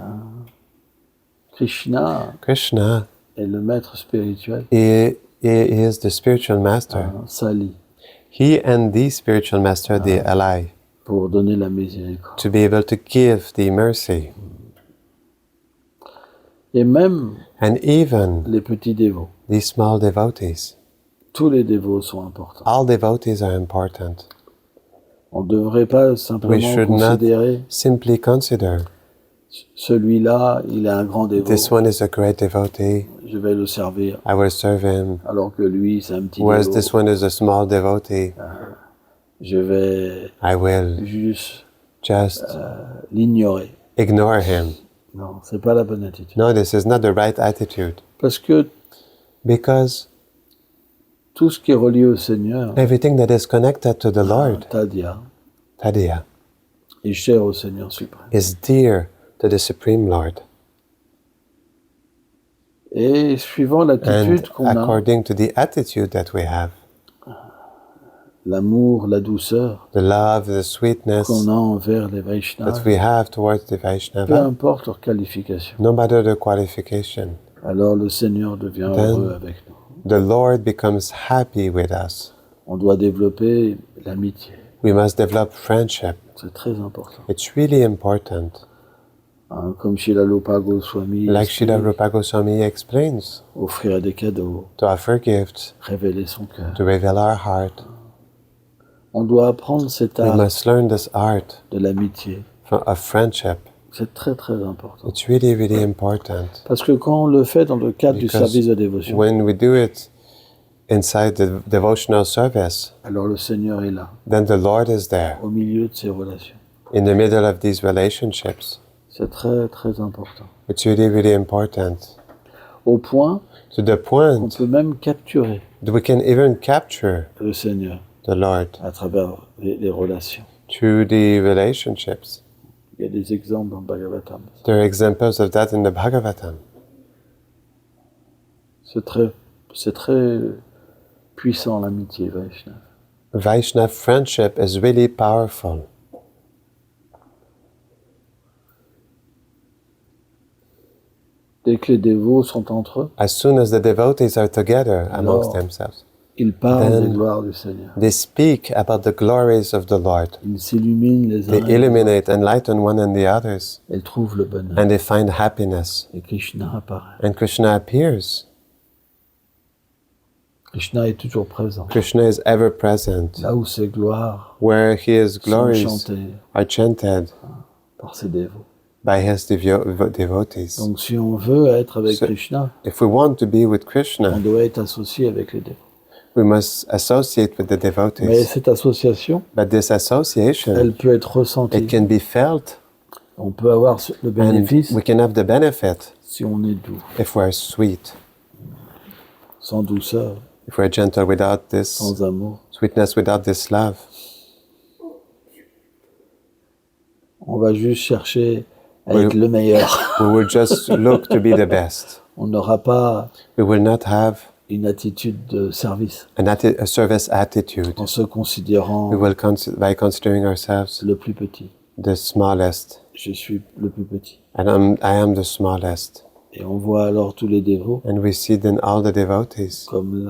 Speaker 2: Krishna
Speaker 3: Krishna
Speaker 2: est le maître spirituel,
Speaker 3: he is the spiritual master.
Speaker 2: s'allie
Speaker 3: He and the spiritual master, they ally
Speaker 2: pour donner la miséricorde.
Speaker 3: to be able to give the mercy.
Speaker 2: Et même
Speaker 3: And even
Speaker 2: les petits dévots,
Speaker 3: the small devotees.
Speaker 2: tous les dévots sont importants.
Speaker 3: All devotees are important.
Speaker 2: On ne devrait pas simplement
Speaker 3: should not-
Speaker 2: considérer
Speaker 3: Simply consider
Speaker 2: celui-là, il est un grand dévot,
Speaker 3: this one is a great devotee,
Speaker 2: je vais le servir,
Speaker 3: I will serve him.
Speaker 2: alors que lui, c'est un petit
Speaker 3: Whereas
Speaker 2: dévot,
Speaker 3: this one is a small devotee,
Speaker 2: je vais
Speaker 3: I will
Speaker 2: juste
Speaker 3: just
Speaker 2: l'ignorer.
Speaker 3: ignore him.
Speaker 2: Non, c'est pas la bonne attitude.
Speaker 3: No, this is not the right attitude.
Speaker 2: Parce que
Speaker 3: Because
Speaker 2: Tout ce qui est relié au Seigneur,
Speaker 3: Everything that is connected to the Lord,
Speaker 2: Tadia,
Speaker 3: Tadiya,
Speaker 2: est cher au Seigneur suprême.
Speaker 3: is dear to the Supreme Lord.
Speaker 2: Et suivant
Speaker 3: And
Speaker 2: l'attitude qu'on a,
Speaker 3: according to the attitude that we have,
Speaker 2: l'amour, la douceur
Speaker 3: the love, the sweetness
Speaker 2: qu'on a envers les
Speaker 3: that
Speaker 2: Vaishnavas,
Speaker 3: we have towards the
Speaker 2: peu
Speaker 3: Vaishnava,
Speaker 2: importe leur qualification,
Speaker 3: no matter the qualification,
Speaker 2: alors le Seigneur devient
Speaker 3: Then-
Speaker 2: heureux avec nous.
Speaker 3: the Lord becomes happy with us.
Speaker 2: On doit développer l'amitié.
Speaker 3: We must develop friendship.
Speaker 2: C'est très important.
Speaker 3: It's really important.
Speaker 2: Hein, comme Srila Rupa Goswami
Speaker 3: Like Srila
Speaker 2: explique,
Speaker 3: Rupa Goswami explains,
Speaker 2: offrir des cadeaux,
Speaker 3: to offer gifts,
Speaker 2: révéler son cœur.
Speaker 3: to reveal our heart.
Speaker 2: On doit apprendre cet
Speaker 3: We
Speaker 2: art
Speaker 3: must learn this art
Speaker 2: de l'amitié.
Speaker 3: of friendship.
Speaker 2: C'est très très important.
Speaker 3: It's really, really important.
Speaker 2: Parce que quand on le fait dans le cadre du
Speaker 3: Because
Speaker 2: service de dévotion,
Speaker 3: when we do it inside the devotional service,
Speaker 2: alors le Seigneur est là,
Speaker 3: then the Lord is there
Speaker 2: au milieu de ces relations.
Speaker 3: in the middle of these relationships.
Speaker 2: C'est très très important.
Speaker 3: It's really, really important.
Speaker 2: Au point
Speaker 3: To the
Speaker 2: qu'on
Speaker 3: point
Speaker 2: peut même capturer
Speaker 3: that we can even capture
Speaker 2: le Seigneur
Speaker 3: the Lord
Speaker 2: à travers les relations.
Speaker 3: through the relationships.
Speaker 2: Il y a des exemples dans le Bhagavatam.
Speaker 3: There are examples of that in the Bhagavatam.
Speaker 2: C'est très puissant l'amitié Vaishnava.
Speaker 3: Vaishnav friendship is really powerful.
Speaker 2: Dès que les dévots sont entre eux,
Speaker 3: As soon as the devotees are together amongst
Speaker 2: Alors,
Speaker 3: themselves,
Speaker 2: ils parlent
Speaker 3: Then-
Speaker 2: des gloires du Seigneur.
Speaker 3: they speak about the glories of the Lord.
Speaker 2: Ils s'illuminent les uns
Speaker 3: They
Speaker 2: et les autres.
Speaker 3: illuminate, enlighten one and the others,
Speaker 2: Ils trouvent le bonheur.
Speaker 3: and they find happiness.
Speaker 2: Et Krishna apparaît.
Speaker 3: And Krishna appears.
Speaker 2: Krishna est toujours présent.
Speaker 3: Krishna is ever present.
Speaker 2: Là où ses gloires
Speaker 3: Where his
Speaker 2: sont
Speaker 3: glories
Speaker 2: chantées
Speaker 3: are chanted
Speaker 2: par ses dévots.
Speaker 3: by his devotees.
Speaker 2: Donc si on veut être avec
Speaker 3: So-
Speaker 2: Krishna,
Speaker 3: If we want to be with
Speaker 2: on
Speaker 3: Krishna,
Speaker 2: doit être associé avec les dévots.
Speaker 3: we must associate with the
Speaker 2: Mais
Speaker 3: devotees.
Speaker 2: cette association,
Speaker 3: But this association,
Speaker 2: elle peut être ressentie.
Speaker 3: it can be felt,
Speaker 2: On peut avoir le
Speaker 3: and
Speaker 2: bénéfice
Speaker 3: we can have the benefit
Speaker 2: si on est doux,
Speaker 3: if we're sweet,
Speaker 2: sans douceur,
Speaker 3: if we're gentle without this
Speaker 2: sans amour.
Speaker 3: sweetness, without this love.
Speaker 2: On va juste chercher à
Speaker 3: Oui.
Speaker 2: être le meilleur.
Speaker 3: We will just look to be the best.
Speaker 2: On n'aura pas
Speaker 3: We will not have
Speaker 2: une attitude de service
Speaker 3: a service attitude.
Speaker 2: en se considérant
Speaker 3: We will by considering ourselves
Speaker 2: le plus petit.
Speaker 3: the smallest,
Speaker 2: Je suis le plus petit.
Speaker 3: and I am the smallest.
Speaker 2: Et on voit alors tous les dévots
Speaker 3: And we see then all the devotees
Speaker 2: comme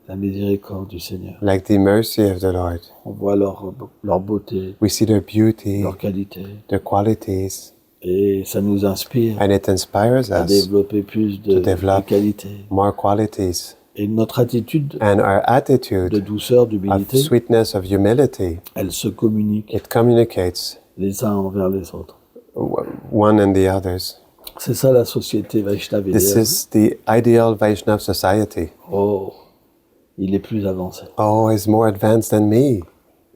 Speaker 2: la miséricorde du Seigneur.
Speaker 3: like the mercy of the Lord.
Speaker 2: On voit leur beauté,
Speaker 3: We see their beauty,
Speaker 2: leur qualité.
Speaker 3: their qualities,
Speaker 2: Et ça nous inspire
Speaker 3: and it inspires
Speaker 2: à
Speaker 3: us
Speaker 2: développer plus de
Speaker 3: develop
Speaker 2: qualité.
Speaker 3: more qualities.
Speaker 2: Et notre attitude
Speaker 3: And our
Speaker 2: de
Speaker 3: attitude
Speaker 2: douceur,
Speaker 3: of
Speaker 2: d'humilité,
Speaker 3: sweetness, of humility,
Speaker 2: elle se communique
Speaker 3: it communicates
Speaker 2: les uns envers les autres.
Speaker 3: one and the others.
Speaker 2: C'est ça la société Vaishnava.
Speaker 3: This is the ideal Vaishnav society.
Speaker 2: Oh, il est plus avancé.
Speaker 3: Oh, he's more advanced than me.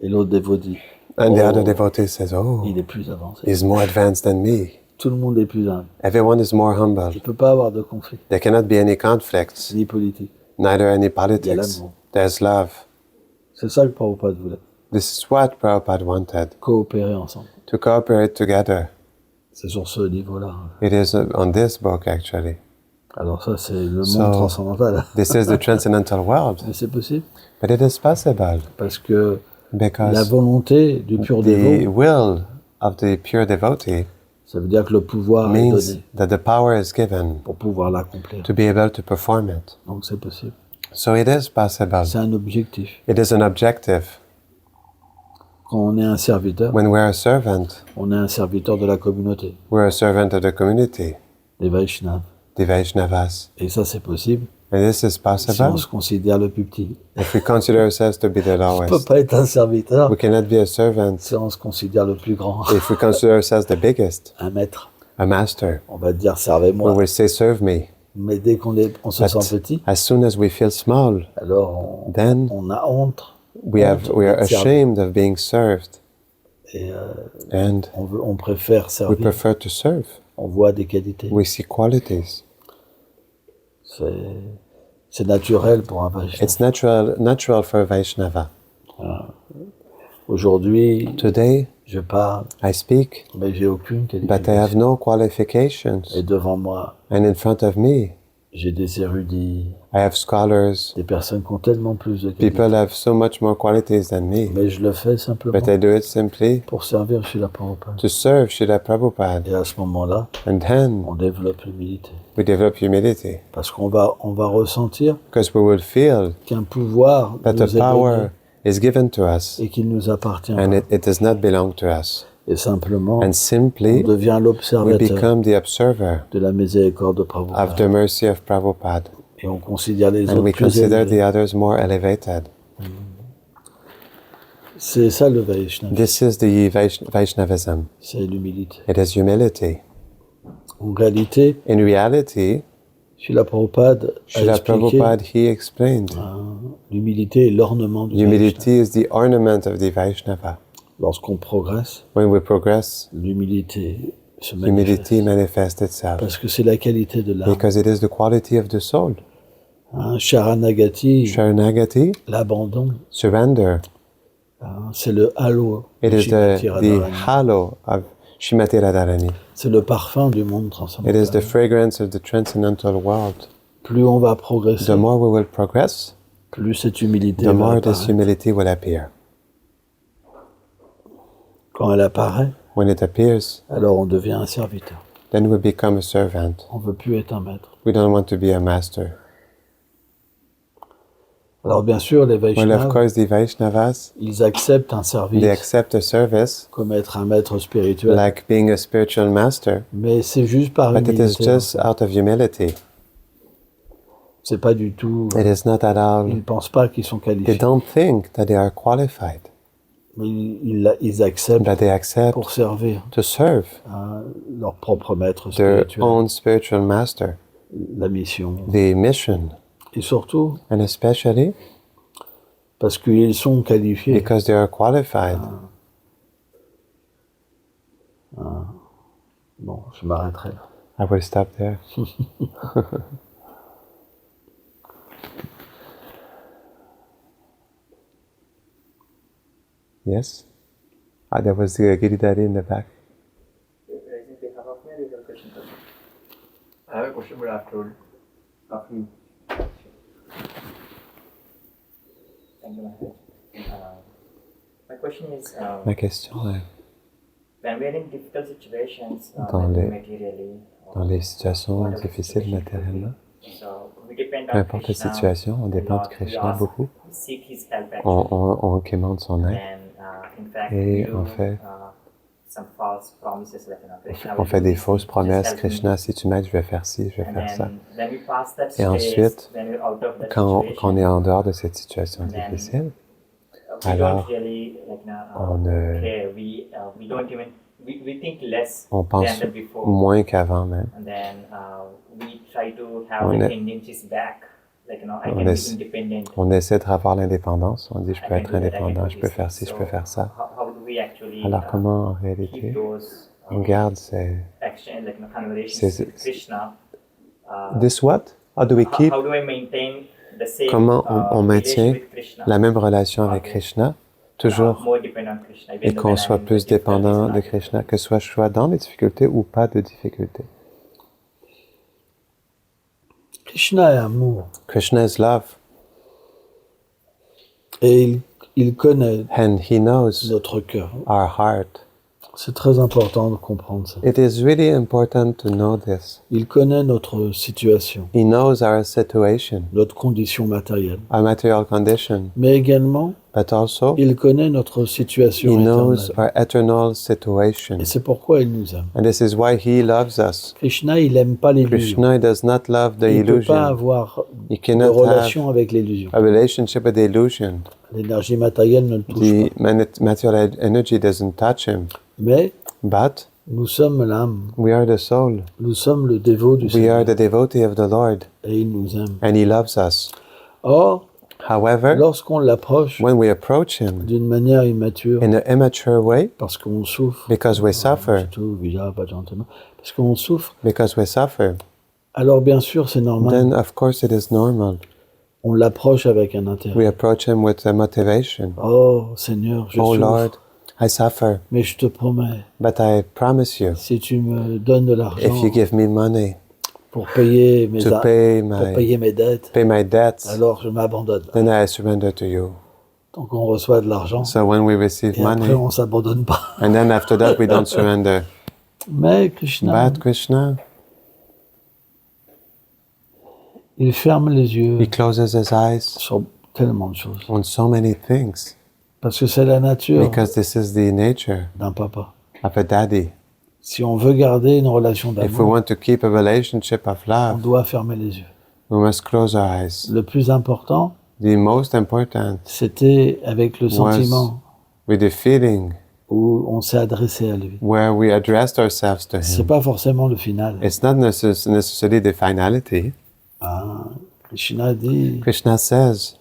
Speaker 2: Et l'autre dévot dit,
Speaker 3: And the
Speaker 2: Oh.
Speaker 3: other devotee says, oh,
Speaker 2: il est plus avancé.
Speaker 3: he's more advanced than me.
Speaker 2: Tout le monde est plus humble.
Speaker 3: Everyone is more humble.
Speaker 2: Il ne peut pas avoir de conflit,
Speaker 3: There cannot be any conflicts,
Speaker 2: ni politique.
Speaker 3: neither any
Speaker 2: Il y a
Speaker 3: politics.
Speaker 2: l'amour.
Speaker 3: There's love.
Speaker 2: C'est ça que Prabhupada voulait.
Speaker 3: This is what Prabhupada wanted,
Speaker 2: Coopérer ensemble.
Speaker 3: to cooperate together.
Speaker 2: C'est sur ce niveau-là.
Speaker 3: It is on this book, actually.
Speaker 2: Alors ça, c'est le
Speaker 3: So-
Speaker 2: monde transcendantal.
Speaker 3: This is the transcendental world.
Speaker 2: Mais c'est possible
Speaker 3: But it is possible
Speaker 2: parce que la
Speaker 3: because
Speaker 2: volonté du pur
Speaker 3: the
Speaker 2: dévot,
Speaker 3: will of the pure devotee
Speaker 2: ça veut dire que le pouvoir est
Speaker 3: means
Speaker 2: donné
Speaker 3: that the power is given
Speaker 2: pour pouvoir l'accomplir.
Speaker 3: to be able to perform it.
Speaker 2: Donc c'est possible.
Speaker 3: So it is possible.
Speaker 2: C'est un objectif.
Speaker 3: It is an objective.
Speaker 2: Quand on est un serviteur,
Speaker 3: When we're a servant,
Speaker 2: on est un serviteur de la communauté,
Speaker 3: we're a servant of the community,
Speaker 2: des Vaishnavas.
Speaker 3: the Vaishnavas.
Speaker 2: Et ça, c'est possible
Speaker 3: And this is
Speaker 2: si on
Speaker 3: possible
Speaker 2: se considère le plus petit.
Speaker 3: if we consider ourselves to be the
Speaker 2: On ne peut
Speaker 3: lowest.
Speaker 2: pas être un serviteur
Speaker 3: We cannot be a servant
Speaker 2: si on se considère le plus grand.
Speaker 3: if we consider ourselves the biggest,
Speaker 2: Un maître.
Speaker 3: a master.
Speaker 2: On va dire
Speaker 3: We
Speaker 2: servez-moi.
Speaker 3: will say, serve me.
Speaker 2: Mais dès on se
Speaker 3: But
Speaker 2: sent petit,
Speaker 3: as soon as we feel small,
Speaker 2: alors
Speaker 3: then
Speaker 2: on a honte.
Speaker 3: we are
Speaker 2: d'être servi.
Speaker 3: ashamed of being served.
Speaker 2: Et
Speaker 3: And
Speaker 2: on préfère
Speaker 3: we
Speaker 2: servir.
Speaker 3: prefer to serve.
Speaker 2: On voit des qualités.
Speaker 3: We see qualities.
Speaker 2: C'est naturel pour un Vaishnava.
Speaker 3: It's natural for a Vaishnava.
Speaker 2: Aujourd'hui,
Speaker 3: Today,
Speaker 2: je parle,
Speaker 3: I speak,
Speaker 2: mais j'ai aucune
Speaker 3: but I have
Speaker 2: qualification.
Speaker 3: no qualifications.
Speaker 2: Et devant moi,
Speaker 3: And in front of me,
Speaker 2: j'ai des érudits,
Speaker 3: I have scholars.
Speaker 2: des personnes qui ont tellement plus de
Speaker 3: People
Speaker 2: qualités.
Speaker 3: have so much more qualities than me.
Speaker 2: Mais je le fais simplement
Speaker 3: But I do it simply
Speaker 2: pour servir Srila Prabhupada.
Speaker 3: to serve Srila Prabhupada.
Speaker 2: Et à ce moment-là,
Speaker 3: And then
Speaker 2: on développe l'humilité.
Speaker 3: we develop humility.
Speaker 2: Parce qu'on va ressentir
Speaker 3: Because we will feel
Speaker 2: qu'un pouvoir
Speaker 3: that
Speaker 2: nous
Speaker 3: the
Speaker 2: est
Speaker 3: power
Speaker 2: donné
Speaker 3: is given to us
Speaker 2: et qu'il nous appartient.
Speaker 3: and it does not belong to us.
Speaker 2: Et simplement,
Speaker 3: And
Speaker 2: on
Speaker 3: simply,
Speaker 2: devient
Speaker 3: we
Speaker 2: l'observateur
Speaker 3: become the observer
Speaker 2: de la miséricorde de
Speaker 3: of the
Speaker 2: Prabhupada.
Speaker 3: mercy of Prabhupada.
Speaker 2: Et on considère les
Speaker 3: And
Speaker 2: autres
Speaker 3: we
Speaker 2: plus
Speaker 3: consider
Speaker 2: élevés.
Speaker 3: the others more elevated.
Speaker 2: C'est ça le Vaishnava,
Speaker 3: This is the Vaishnavism.
Speaker 2: c'est l'humilité.
Speaker 3: It is humility.
Speaker 2: En réalité,
Speaker 3: In reality,
Speaker 2: Srila Prabhupada a
Speaker 3: Srila
Speaker 2: expliqué
Speaker 3: Prabhupada, he explained,
Speaker 2: l'humilité est l'ornement du Vaishnava.
Speaker 3: humility is the ornament of the Vaishnava.
Speaker 2: Lorsqu'on progresse,
Speaker 3: When we progress,
Speaker 2: l'humilité se
Speaker 3: humility
Speaker 2: manifeste.
Speaker 3: manifests itself.
Speaker 2: Parce que c'est la qualité de l'âme.
Speaker 3: Because it is the quality of the soul.
Speaker 2: Sharanagati,
Speaker 3: Sharanagati,
Speaker 2: l'abandon,
Speaker 3: surrender.
Speaker 2: C'est le halo.
Speaker 3: It
Speaker 2: de
Speaker 3: is
Speaker 2: Shrimati
Speaker 3: the
Speaker 2: Radharani.
Speaker 3: halo of Shrimati Radharani.
Speaker 2: C'est le parfum du monde
Speaker 3: It is
Speaker 2: transcendantal.
Speaker 3: the fragrance of the transcendental world.
Speaker 2: Plus on va progresser,
Speaker 3: The more we will progress,
Speaker 2: plus cette humilité
Speaker 3: the
Speaker 2: va
Speaker 3: more this
Speaker 2: apparaître.
Speaker 3: humility will appear.
Speaker 2: Quand elle apparaît,
Speaker 3: When it appears,
Speaker 2: alors on devient un serviteur.
Speaker 3: then we become a servant.
Speaker 2: On ne veut plus être un maître.
Speaker 3: We don't want to be a master.
Speaker 2: Alors bien sûr, les
Speaker 3: Well, of
Speaker 2: Vaishnavas,
Speaker 3: course, the Vaishnavas,
Speaker 2: ils acceptent un service
Speaker 3: they accept a service
Speaker 2: comme être un maître spirituel.
Speaker 3: like being a spiritual master,
Speaker 2: Mais c'est juste par
Speaker 3: but it is
Speaker 2: humilité.
Speaker 3: just out of humility.
Speaker 2: C'est pas du tout...
Speaker 3: It is not at
Speaker 2: Ils
Speaker 3: all.
Speaker 2: ne pensent pas qu'ils sont
Speaker 3: They
Speaker 2: qualifiés.
Speaker 3: don't think that they are qualified,
Speaker 2: Mais ils acceptent
Speaker 3: but they accept
Speaker 2: pour servir
Speaker 3: to serve
Speaker 2: leur propre maître
Speaker 3: their
Speaker 2: spirituel.
Speaker 3: own spiritual master,
Speaker 2: La mission.
Speaker 3: the mission,
Speaker 2: Et surtout,
Speaker 3: and especially
Speaker 2: parce qu'ils sont qualifiés.
Speaker 3: because they are qualified.
Speaker 2: Bon, je m'arrêterai là.
Speaker 3: I will stop there. Yes? There was Giridhari in the back.
Speaker 1: I have a question, but after you.
Speaker 5: Thank you, Maharaj. My question is,
Speaker 3: Ma question est,
Speaker 5: when we are in difficult situations,
Speaker 3: Dans les-
Speaker 5: materially,
Speaker 3: dans les situations difficiles matériellement,
Speaker 5: so we depend
Speaker 3: peu
Speaker 5: on
Speaker 3: importe la
Speaker 5: Krishna
Speaker 3: situation, on
Speaker 5: a
Speaker 3: dépend de
Speaker 5: lot. We
Speaker 3: Krishna
Speaker 5: ask-
Speaker 3: beaucoup.
Speaker 5: we seek his help actually.
Speaker 3: On demande son aide.
Speaker 5: And in fact,
Speaker 3: Et
Speaker 5: we do
Speaker 3: on fait-
Speaker 5: some false promises like, Krishna
Speaker 3: On
Speaker 5: will
Speaker 3: fait
Speaker 5: do
Speaker 3: des
Speaker 5: this,
Speaker 3: fausses
Speaker 5: just
Speaker 3: promesses.
Speaker 5: help me.
Speaker 3: Krishna, si tu m'aides, je vais faire ci, je vais
Speaker 5: And
Speaker 3: faire ça.
Speaker 5: then we pass that
Speaker 3: Et
Speaker 5: stage,
Speaker 3: ensuite,
Speaker 5: when we're out of that
Speaker 3: Quand
Speaker 5: situation,
Speaker 3: on est en dehors de cette situation
Speaker 5: Then-
Speaker 3: difficile,
Speaker 5: we
Speaker 3: alors,
Speaker 5: don't really
Speaker 3: on ne-
Speaker 5: care. We don't even we think less
Speaker 3: on pense
Speaker 5: than before.
Speaker 3: moins qu'avant même.
Speaker 5: And then we try to have
Speaker 3: On
Speaker 5: the
Speaker 3: est-
Speaker 5: tendencies back. I
Speaker 3: On
Speaker 5: can be
Speaker 3: essaie-
Speaker 5: independent.
Speaker 3: On essaie de revoir l'indépendance. On dit, je
Speaker 5: I
Speaker 3: peux
Speaker 5: can
Speaker 3: être
Speaker 5: do that, I can
Speaker 3: indépendant,
Speaker 5: do
Speaker 3: je peux
Speaker 5: this.
Speaker 3: faire ci, je
Speaker 5: So
Speaker 3: peux faire ça.
Speaker 5: How do we actually
Speaker 3: Alors comment, en
Speaker 5: keep
Speaker 3: réalité,
Speaker 5: those
Speaker 3: on garde ces...
Speaker 5: action, conversations
Speaker 3: C'est-
Speaker 5: with Krishna?
Speaker 3: This what? How do we keep
Speaker 5: How do I maintain the same
Speaker 3: Comment on maintient
Speaker 5: relation with Krishna?
Speaker 3: la même relation avec Krishna, toujours,
Speaker 5: More dependent on Krishna, even
Speaker 3: et
Speaker 5: though
Speaker 3: qu'on
Speaker 5: when
Speaker 3: soit
Speaker 5: I'm in
Speaker 3: plus
Speaker 5: the difficulties,
Speaker 3: dépendant
Speaker 5: not-
Speaker 3: de Krishna, que ce soit dans les difficultés ou pas de difficultés.
Speaker 2: Krishna est amour.
Speaker 3: Krishna is love,
Speaker 2: Et il connaît
Speaker 3: and he knows
Speaker 2: notre cœur.
Speaker 3: our heart.
Speaker 2: C'est très important de comprendre ça.
Speaker 3: It is really important to know this.
Speaker 2: Il connaît notre situation,
Speaker 3: He knows our situation,
Speaker 2: notre condition matérielle.
Speaker 3: our material condition,
Speaker 2: Mais également,
Speaker 3: but also
Speaker 2: il connaît notre situation
Speaker 3: he knows
Speaker 2: éternelle.
Speaker 3: our eternal situation.
Speaker 2: Et c'est pourquoi il nous aime.
Speaker 3: And this is why he loves us.
Speaker 2: Krishna, il n'aime pas l'illusion.
Speaker 3: Krishna does not love the
Speaker 2: Il ne peut pas
Speaker 3: illusion.
Speaker 2: avoir
Speaker 3: He
Speaker 2: de
Speaker 3: cannot have
Speaker 2: relation avec l'illusion.
Speaker 3: a relationship with the illusion.
Speaker 2: L'énergie matérielle ne le touche
Speaker 3: The
Speaker 2: pas.
Speaker 3: material energy doesn't touch him.
Speaker 2: Mais
Speaker 3: But
Speaker 2: nous sommes l'âme,
Speaker 3: we are the soul.
Speaker 2: nous sommes le dévot du
Speaker 3: We
Speaker 2: Seigneur.
Speaker 3: are the devotee of the Lord.
Speaker 2: Et il nous aime.
Speaker 3: And he loves us.
Speaker 2: Or,
Speaker 3: However,
Speaker 2: lorsqu'on l'approche
Speaker 3: when we approach him
Speaker 2: d'une manière immature,
Speaker 3: in an immature way,
Speaker 2: parce qu'on souffre,
Speaker 3: because we suffer,
Speaker 2: surtout Vila, pas gentiment, parce qu'on souffre,
Speaker 3: because we suffer,
Speaker 2: alors bien sûr c'est normal.
Speaker 3: then of course it is normal
Speaker 2: On l'approche avec un intérêt.
Speaker 3: We approach Him with a motivation.
Speaker 2: Oh Seigneur, je
Speaker 3: Oh
Speaker 2: souffre,
Speaker 3: Lord, I suffer,
Speaker 2: mais je te promets,
Speaker 3: but I promise you,
Speaker 2: si tu me donnes de l'argent
Speaker 3: if you give me money
Speaker 2: pour payer mes,
Speaker 3: to pay
Speaker 2: mes dettes,
Speaker 3: my debts,
Speaker 2: alors je m'abandonne.
Speaker 3: then I surrender to you.
Speaker 2: Donc on reçoit de l'argent
Speaker 3: So when we receive
Speaker 2: et après
Speaker 3: money,
Speaker 2: on s'abandonne pas.
Speaker 3: and then after that we don't surrender.
Speaker 2: Mais Krishna,
Speaker 3: But Krishna,
Speaker 2: il ferme les yeux
Speaker 3: He closes His eyes
Speaker 2: sur tellement de choses.
Speaker 3: on so many things
Speaker 2: Parce que c'est la nature
Speaker 3: because this is the nature
Speaker 2: d'un papa.
Speaker 3: of a daddy.
Speaker 2: Si on veut garder une relation
Speaker 3: If we
Speaker 2: d'amour,
Speaker 3: want to keep a relationship of
Speaker 2: on
Speaker 3: love,
Speaker 2: doit fermer les yeux.
Speaker 3: we must close our eyes.
Speaker 2: Le plus important,
Speaker 3: The most important
Speaker 2: c'était avec le sentiment
Speaker 3: with the feeling
Speaker 2: où on s'est adressé à lui.
Speaker 3: where we addressed ourselves to
Speaker 2: C'est
Speaker 3: Him.
Speaker 2: pas forcément le final.
Speaker 3: It's not necessarily the finality.
Speaker 2: Ah, Krishna dit,
Speaker 3: Krishna says,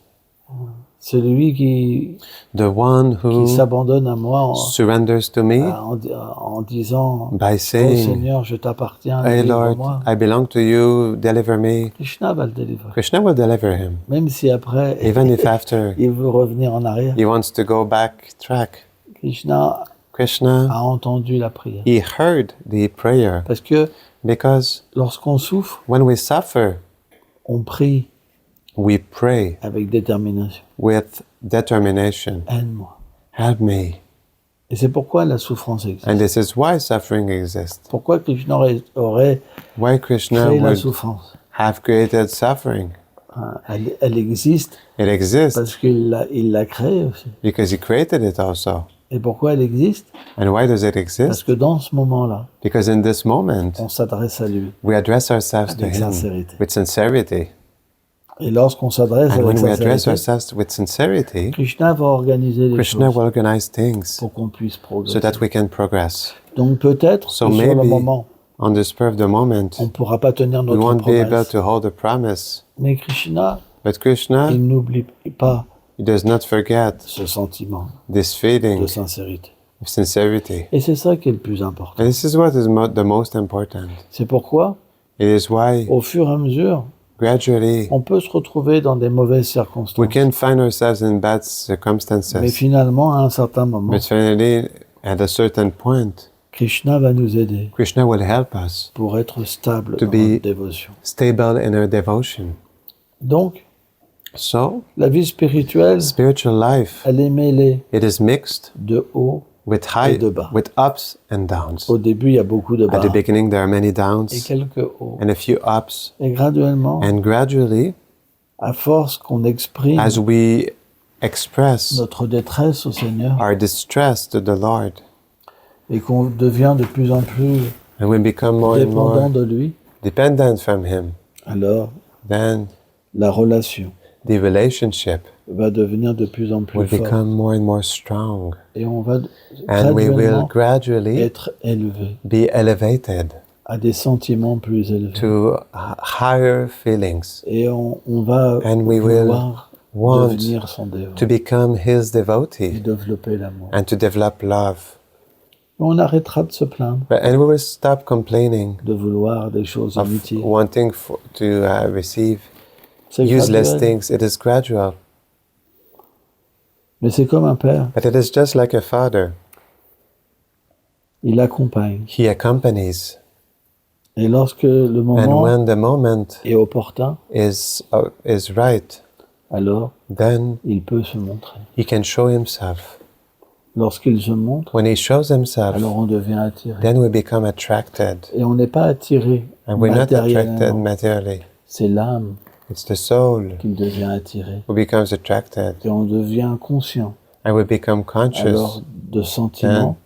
Speaker 2: celui qui
Speaker 3: the one who
Speaker 2: s'abandonne à moi
Speaker 3: surrenders to me
Speaker 2: en disant,
Speaker 3: by
Speaker 2: oh
Speaker 3: saying,
Speaker 2: Seigneur, je t'appartiens,
Speaker 3: Hey Lord,
Speaker 2: délivre-moi,
Speaker 3: I belong to you, deliver me.
Speaker 2: Krishna va le délivrer.
Speaker 3: Krishna will deliver him.
Speaker 2: Même si après,
Speaker 3: Even if after
Speaker 2: il veut revenir en arrière,
Speaker 3: he wants to go backtrack.
Speaker 2: Krishna
Speaker 3: Krishna,
Speaker 2: a entendu la prière.
Speaker 3: he heard the prayer
Speaker 2: Parce que
Speaker 3: because
Speaker 2: lorsqu'on souffre,
Speaker 3: when we suffer,
Speaker 2: on prie
Speaker 3: we pray
Speaker 2: avec détermination.
Speaker 3: with determination.
Speaker 2: Aide-moi.
Speaker 3: Help me.
Speaker 2: Et c'est pourquoi la souffrance existe.
Speaker 3: And this is why suffering exists.
Speaker 2: Pourquoi Krishna aurait
Speaker 3: Why Krishna
Speaker 2: créé la
Speaker 3: would
Speaker 2: souffrance.
Speaker 3: have created suffering.
Speaker 2: Elle existe
Speaker 3: It exists
Speaker 2: parce qu'il l'a créée aussi.
Speaker 3: because he created it also.
Speaker 2: Et pourquoi elle existe?
Speaker 3: And why does it
Speaker 2: Parce
Speaker 3: exist?
Speaker 2: que dans ce moment-là,
Speaker 3: Because in this moment,
Speaker 2: on s'adresse à lui
Speaker 3: we address ourselves to
Speaker 2: avec
Speaker 3: him
Speaker 2: sincérité.
Speaker 3: with sincerity.
Speaker 2: Et lorsqu'on s'adresse
Speaker 3: And
Speaker 2: avec
Speaker 3: when we address
Speaker 2: sincérité,
Speaker 3: ourselves with sincerity,
Speaker 2: Krishna va organiser les
Speaker 3: Krishna
Speaker 2: choses
Speaker 3: will organize things
Speaker 2: pour qu'on puisse
Speaker 3: so
Speaker 2: progresser.
Speaker 3: that we can progress.
Speaker 2: Donc peut-être
Speaker 3: So
Speaker 2: que sur le
Speaker 3: maybe
Speaker 2: moment,
Speaker 3: on the spur of the moment,
Speaker 2: on ne pourra pas tenir
Speaker 3: we
Speaker 2: notre
Speaker 3: won't be able
Speaker 2: promesse.
Speaker 3: to hold a promise.
Speaker 2: Mais Krishna,
Speaker 3: But Krishna,
Speaker 2: il n'oublie pas
Speaker 3: he does not forget
Speaker 2: ce sentiment
Speaker 3: this feeling
Speaker 2: de sincérité.
Speaker 3: of sincerity.
Speaker 2: Et c'est ça qui est le plus important.
Speaker 3: And this is what is the most important.
Speaker 2: C'est pourquoi,
Speaker 3: It is why
Speaker 2: au fur et à mesure,
Speaker 3: gradually
Speaker 2: on peut se retrouver dans des mauvaises
Speaker 3: we
Speaker 2: circonstances.
Speaker 3: can find ourselves in bad
Speaker 2: Mais
Speaker 3: circumstances.
Speaker 2: finalement, à un certain moment,
Speaker 3: But finally, at a certain point,
Speaker 2: Krishna va nous aider
Speaker 3: Krishna will help us
Speaker 2: pour être stable
Speaker 3: To
Speaker 2: dans
Speaker 3: be-
Speaker 2: notre dévotion.
Speaker 3: stable in our devotion.
Speaker 2: Donc,
Speaker 3: So,
Speaker 2: la vie spirituelle,
Speaker 3: spiritual life,
Speaker 2: elle est mêlée
Speaker 3: it is mixed
Speaker 2: de haut.
Speaker 3: with high,
Speaker 2: Et de bas.
Speaker 3: with ups and downs.
Speaker 2: Au début, il y a beaucoup de
Speaker 3: At
Speaker 2: bas
Speaker 3: the beginning, there are many
Speaker 2: et
Speaker 3: downs
Speaker 2: quelques hauts.
Speaker 3: and a few ups.
Speaker 2: Et graduellement,
Speaker 3: And gradually,
Speaker 2: à force qu'on exprime
Speaker 3: as we express
Speaker 2: notre détresse au Seigneur
Speaker 3: our distress to the Lord,
Speaker 2: et qu'on devient de plus en plus
Speaker 3: and we become more and
Speaker 2: dépendant
Speaker 3: more
Speaker 2: de lui,
Speaker 3: dependent from Him,
Speaker 2: alors
Speaker 3: then
Speaker 2: la relation
Speaker 3: the relationship
Speaker 2: va devenir de plus en plus
Speaker 3: will
Speaker 2: forte.
Speaker 3: become more and more strong.
Speaker 2: Et on va
Speaker 3: And we will
Speaker 2: graduellement
Speaker 3: gradually
Speaker 2: être élevé
Speaker 3: be elevated
Speaker 2: à des sentiments plus élevés.
Speaker 3: to higher feelings
Speaker 2: Et on va
Speaker 3: And we will
Speaker 2: vouloir
Speaker 3: want
Speaker 2: devenir son dévot
Speaker 3: to become His
Speaker 2: et
Speaker 3: devotee
Speaker 2: développer l'amour.
Speaker 3: and to develop love.
Speaker 2: On arrêtera de se plaindre,
Speaker 3: And we will stop complaining
Speaker 2: de vouloir des choses
Speaker 3: of
Speaker 2: inutiles.
Speaker 3: wanting to receive
Speaker 2: C'est
Speaker 3: useless
Speaker 2: graduel.
Speaker 3: things. It is gradual.
Speaker 2: Mais c'est comme un père,
Speaker 3: But it is just like a father.
Speaker 2: il accompagne.
Speaker 3: He accompanies.
Speaker 2: Et lorsque le
Speaker 3: And
Speaker 2: moment
Speaker 3: when the moment
Speaker 2: est opportun,
Speaker 3: is right,
Speaker 2: alors
Speaker 3: then
Speaker 2: il peut se montrer.
Speaker 3: he can show himself.
Speaker 2: Lorsqu'il se montre,
Speaker 3: When he shows himself,
Speaker 2: alors on devient attiré.
Speaker 3: then we become attracted.
Speaker 2: Et on n'est pas attiré
Speaker 3: And we're not attracted
Speaker 2: matériellement.
Speaker 3: materially.
Speaker 2: C'est l'âme
Speaker 3: It's the soul
Speaker 2: qui devient attirée.
Speaker 3: who becomes attracted.
Speaker 2: Et on devient conscient
Speaker 3: And we become conscious
Speaker 2: alors de sentiments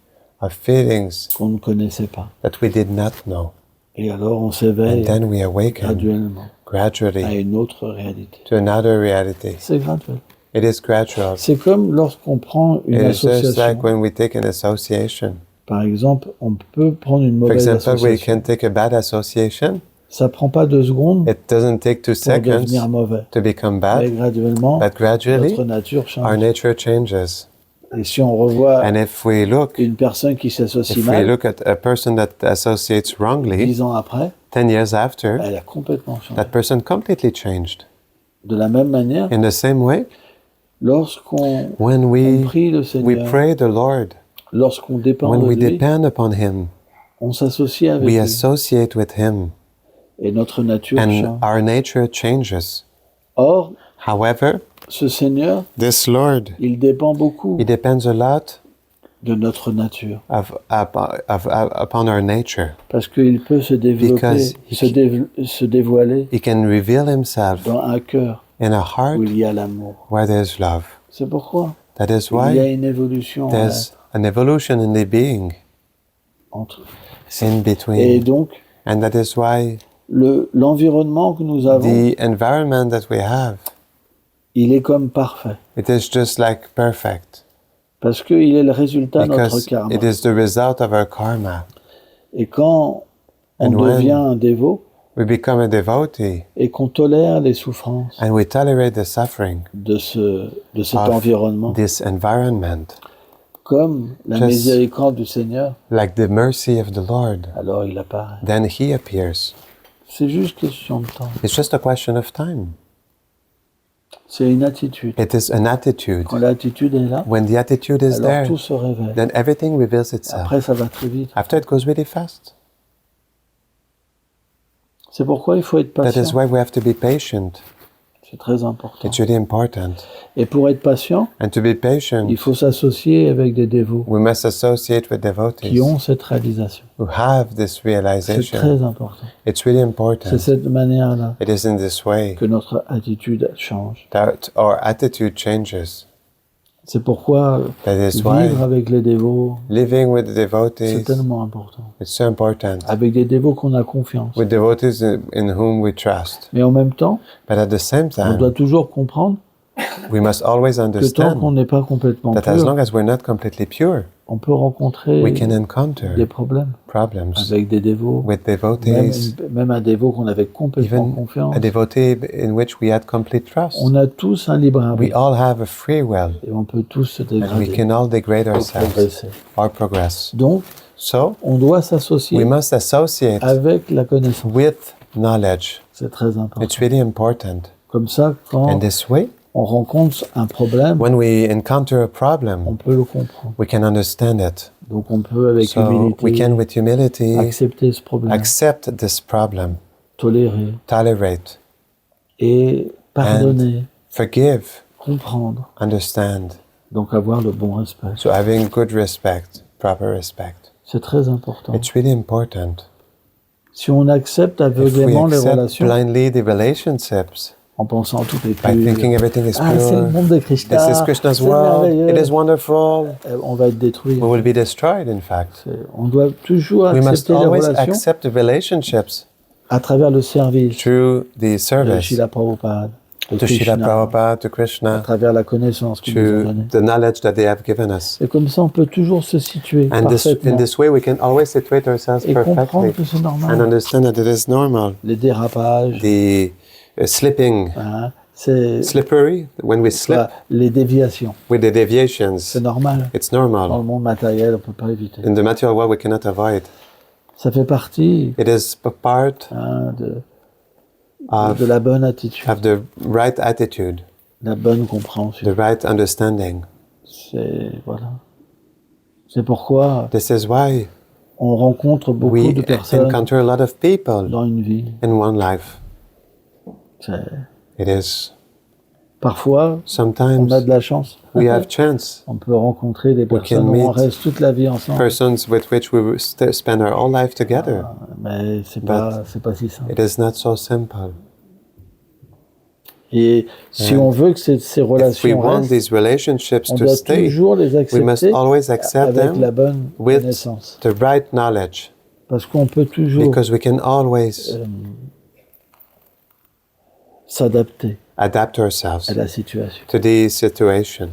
Speaker 3: of feelings
Speaker 2: qu'on ne connaissait pas.
Speaker 3: that we did not know.
Speaker 2: Et alors on
Speaker 3: And
Speaker 2: s'éveille
Speaker 3: then we awaken
Speaker 2: graduellement à
Speaker 3: gradually
Speaker 2: une autre réalité.
Speaker 3: to another reality.
Speaker 2: C'est graduel.
Speaker 3: It is gradual.
Speaker 2: C'est comme lorsqu'on prend une
Speaker 3: It is just
Speaker 2: association.
Speaker 3: like when we take an association.
Speaker 2: Par exemple, on peut prendre une
Speaker 3: For
Speaker 2: mauvaise
Speaker 3: example, we
Speaker 2: association.
Speaker 3: can take a bad association.
Speaker 2: Ça prend pas 2 secondes
Speaker 3: It doesn't take 2
Speaker 2: pour
Speaker 3: seconds
Speaker 2: devenir mauvais.
Speaker 3: to become
Speaker 2: Mais
Speaker 3: bad,
Speaker 2: graduellement,
Speaker 3: but gradually
Speaker 2: notre nature
Speaker 3: our
Speaker 2: change.
Speaker 3: nature changes.
Speaker 2: Et si on revoit
Speaker 3: And if we look,
Speaker 2: une personne qui s'associe
Speaker 3: if we
Speaker 2: mal,
Speaker 3: look at a person that associates wrongly,
Speaker 2: 10 ans après,
Speaker 3: 10 years after,
Speaker 2: elle a complètement changé.
Speaker 3: that person completely changed.
Speaker 2: De la même manière,
Speaker 3: In the same way,
Speaker 2: lorsqu'on
Speaker 3: when
Speaker 2: on
Speaker 3: we
Speaker 2: prie le
Speaker 3: we
Speaker 2: Seigneur,
Speaker 3: pray the Lord,
Speaker 2: lorsqu'on dépend
Speaker 3: when
Speaker 2: de
Speaker 3: we
Speaker 2: lui,
Speaker 3: depend upon Him,
Speaker 2: on s'associe avec
Speaker 3: we
Speaker 2: lui
Speaker 3: associate with Him,
Speaker 2: et notre nature
Speaker 3: and
Speaker 2: change.
Speaker 3: our nature changes.
Speaker 2: Or,
Speaker 3: However,
Speaker 2: ce Seigneur,
Speaker 3: this Lord,
Speaker 2: il dépend beaucoup
Speaker 3: He depends a lot
Speaker 2: de notre nature
Speaker 3: upon our nature.
Speaker 2: parce qu'il peut se développer,
Speaker 3: Because
Speaker 2: se dévoiler
Speaker 3: He can reveal Himself
Speaker 2: dans un cœur
Speaker 3: in a
Speaker 2: où
Speaker 3: heart
Speaker 2: il y a l'amour.
Speaker 3: where there's love.
Speaker 2: C'est pourquoi
Speaker 3: That is
Speaker 2: il y a
Speaker 3: why
Speaker 2: une évolution
Speaker 3: there's an evolution in the being
Speaker 2: entre.
Speaker 3: in
Speaker 2: Et
Speaker 3: between.
Speaker 2: donc,
Speaker 3: And that is why
Speaker 2: l'environnement que nous avons,
Speaker 3: the environment that we have,
Speaker 2: il est comme parfait
Speaker 3: it is just like perfect.
Speaker 2: parce qu'il est le résultat de notre
Speaker 3: Because
Speaker 2: karma.
Speaker 3: it is the result of our karma.
Speaker 2: Et quand on
Speaker 3: And when
Speaker 2: devient un dévot
Speaker 3: we become a devotee
Speaker 2: et qu'on tolère les souffrances
Speaker 3: and we tolerate the suffering
Speaker 2: de cet
Speaker 3: of
Speaker 2: environnement,
Speaker 3: this environment,
Speaker 2: comme la
Speaker 3: Just-
Speaker 2: miséricorde du Seigneur,
Speaker 3: like the mercy of the Lord,
Speaker 2: alors il apparaît.
Speaker 3: then He appears.
Speaker 2: C'est juste question de temps.
Speaker 3: It's just a question of time.
Speaker 2: C'est une attitude.
Speaker 3: It is an attitude.
Speaker 2: Quand l'attitude est là,
Speaker 3: When the attitude is
Speaker 2: alors
Speaker 3: there,
Speaker 2: tout se révèle.
Speaker 3: then everything reveals itself.
Speaker 2: Après, ça va très vite.
Speaker 3: After, it goes really fast.
Speaker 2: C'est pourquoi il faut être
Speaker 3: That is
Speaker 2: patient.
Speaker 3: why we have to be patient.
Speaker 2: C'est très important.
Speaker 3: It's really important.
Speaker 2: Et pour être patient,
Speaker 3: And to be patient,
Speaker 2: il faut s'associer avec des dévots
Speaker 3: we must associate with
Speaker 2: qui
Speaker 3: devotees
Speaker 2: ont cette réalisation.
Speaker 3: who have this
Speaker 2: C'est
Speaker 3: realization.
Speaker 2: très important.
Speaker 3: It's really
Speaker 2: C'est
Speaker 3: important.
Speaker 2: cette manière-là
Speaker 3: It is in this way
Speaker 2: que notre attitude change.
Speaker 3: that our attitude changes.
Speaker 2: C'est pourquoi
Speaker 3: That is
Speaker 2: vivre
Speaker 3: why
Speaker 2: avec les dévots,
Speaker 3: living with
Speaker 2: c'est
Speaker 3: devotees,
Speaker 2: tellement important.
Speaker 3: it's so important.
Speaker 2: Avec des dévots qu'on a confiance.
Speaker 3: With devotees in whom we trust.
Speaker 2: Mais en même temps,
Speaker 3: But at the same
Speaker 2: on doit
Speaker 3: time,
Speaker 2: toujours comprendre
Speaker 3: we must always
Speaker 2: que tant qu'on
Speaker 3: understand
Speaker 2: n'est pas complètement
Speaker 3: that as
Speaker 2: pur,
Speaker 3: long as we're not completely pure,
Speaker 2: on peut rencontrer
Speaker 3: we can
Speaker 2: des
Speaker 3: encounter
Speaker 2: problèmes
Speaker 3: problems
Speaker 2: avec des dévots.
Speaker 3: with
Speaker 2: Même,
Speaker 3: devotees,
Speaker 2: même un dévot qu'on avait complètement
Speaker 3: even
Speaker 2: confiance.
Speaker 3: a devotee in which we had complete trust.
Speaker 2: On a tous un libre
Speaker 3: We
Speaker 2: arbitre
Speaker 3: all have a free will,
Speaker 2: et on peut tous se
Speaker 3: and we
Speaker 2: dégrader
Speaker 3: can all degrade
Speaker 2: pour
Speaker 3: ourselves
Speaker 2: progresser.
Speaker 3: or progress.
Speaker 2: Donc,
Speaker 3: So,
Speaker 2: on doit
Speaker 3: we
Speaker 2: s'associer
Speaker 3: must associate
Speaker 2: avec la connaissance.
Speaker 3: with knowledge.
Speaker 2: C'est très important.
Speaker 3: It's really important.
Speaker 2: Comme ça, quand
Speaker 3: And this way,
Speaker 2: on rencontre un problème,
Speaker 3: when we encounter a
Speaker 2: on
Speaker 3: problem,
Speaker 2: peut le comprendre.
Speaker 3: we can understand it.
Speaker 2: Donc, on peut, avec
Speaker 3: So, we
Speaker 2: humilité,
Speaker 3: can, with humility,
Speaker 2: accepter ce problème,
Speaker 3: accept this problem,
Speaker 2: tolérer
Speaker 3: tolerate,
Speaker 2: et pardonner,
Speaker 3: forgive,
Speaker 2: comprendre.
Speaker 3: understand.
Speaker 2: Donc, avoir le bon respect.
Speaker 3: So, having good respect, proper respect.
Speaker 2: C'est très important.
Speaker 3: It's really important.
Speaker 2: Si on accepte
Speaker 3: If we
Speaker 2: aveuglément les
Speaker 3: accept
Speaker 2: relations,
Speaker 3: blindly the relationships,
Speaker 2: en pensant tout est
Speaker 3: by
Speaker 2: pur,
Speaker 3: thinking everything is
Speaker 2: ah, c'est le
Speaker 3: pure,
Speaker 2: monde de Krishna,
Speaker 3: this is Krishna's
Speaker 2: c'est
Speaker 3: world,
Speaker 2: merveilleux.
Speaker 3: it is wonderful,
Speaker 2: On va être détruit.
Speaker 3: we will be destroyed, in fact.
Speaker 2: On doit toujours
Speaker 3: We must
Speaker 2: accepter les
Speaker 3: always
Speaker 2: relations
Speaker 3: accept the relationships
Speaker 2: à travers le service
Speaker 3: through the
Speaker 2: de
Speaker 3: service
Speaker 2: Srila Prabhupada, de
Speaker 3: to Srila
Speaker 2: Krishna,
Speaker 3: Prabhupada, to
Speaker 2: à
Speaker 3: Krishna,
Speaker 2: travers la connaissance qu'il nous a
Speaker 3: to
Speaker 2: donnée.
Speaker 3: the knowledge that they have given us.
Speaker 2: Et comme ça, on peut toujours se situer
Speaker 3: And this, in
Speaker 2: parfaitement
Speaker 3: this way, we can always situate ourselves
Speaker 2: et comprendre
Speaker 3: perfectly
Speaker 2: que c'est
Speaker 3: and
Speaker 2: normal.
Speaker 3: understand that it is normal.
Speaker 2: Les dérapages,
Speaker 3: The slipping,
Speaker 2: hein, c'est
Speaker 3: slippery, when we slip
Speaker 2: voilà, les déviations.
Speaker 3: with the deviations,
Speaker 2: C'est normal.
Speaker 3: it's
Speaker 2: Dans
Speaker 3: normal.
Speaker 2: le monde matériel, on ne peut pas éviter.
Speaker 3: In the material world, we cannot avoid.
Speaker 2: Ça fait partie
Speaker 3: It is a part
Speaker 2: hein,
Speaker 3: of,
Speaker 2: de la bonne attitude,
Speaker 3: of the right attitude,
Speaker 2: la bonne compréhension.
Speaker 3: the right understanding.
Speaker 2: C'est voilà. C'est pourquoi
Speaker 3: This is why
Speaker 2: on rencontre beaucoup
Speaker 3: we
Speaker 2: de personnes
Speaker 3: encounter a lot of people
Speaker 2: dans une vie.
Speaker 3: in one life.
Speaker 2: C'est-
Speaker 3: It is
Speaker 2: Parfois, on
Speaker 3: sometimes
Speaker 2: a de la chance.
Speaker 3: we have chance.
Speaker 2: On peut rencontrer des personnes où
Speaker 3: meet
Speaker 2: on reste toute la vie ensemble.
Speaker 3: Persons with which we will spend our whole life together.
Speaker 2: Mais c'est pas si simple.
Speaker 3: It is not so simple.
Speaker 2: Et si
Speaker 3: And
Speaker 2: on veut que ces
Speaker 3: If we
Speaker 2: relations
Speaker 3: want
Speaker 2: restent,
Speaker 3: these relationships
Speaker 2: on
Speaker 3: to
Speaker 2: doit
Speaker 3: stay,
Speaker 2: toujours les
Speaker 3: we must
Speaker 2: accepter
Speaker 3: always accept
Speaker 2: avec la
Speaker 3: them
Speaker 2: bonne
Speaker 3: with
Speaker 2: connaissance.
Speaker 3: the right knowledge,
Speaker 2: Parce qu'on peut toujours
Speaker 3: because we can always
Speaker 2: s'adapter
Speaker 3: adapt ourselves
Speaker 2: à la situation.
Speaker 3: to the situation.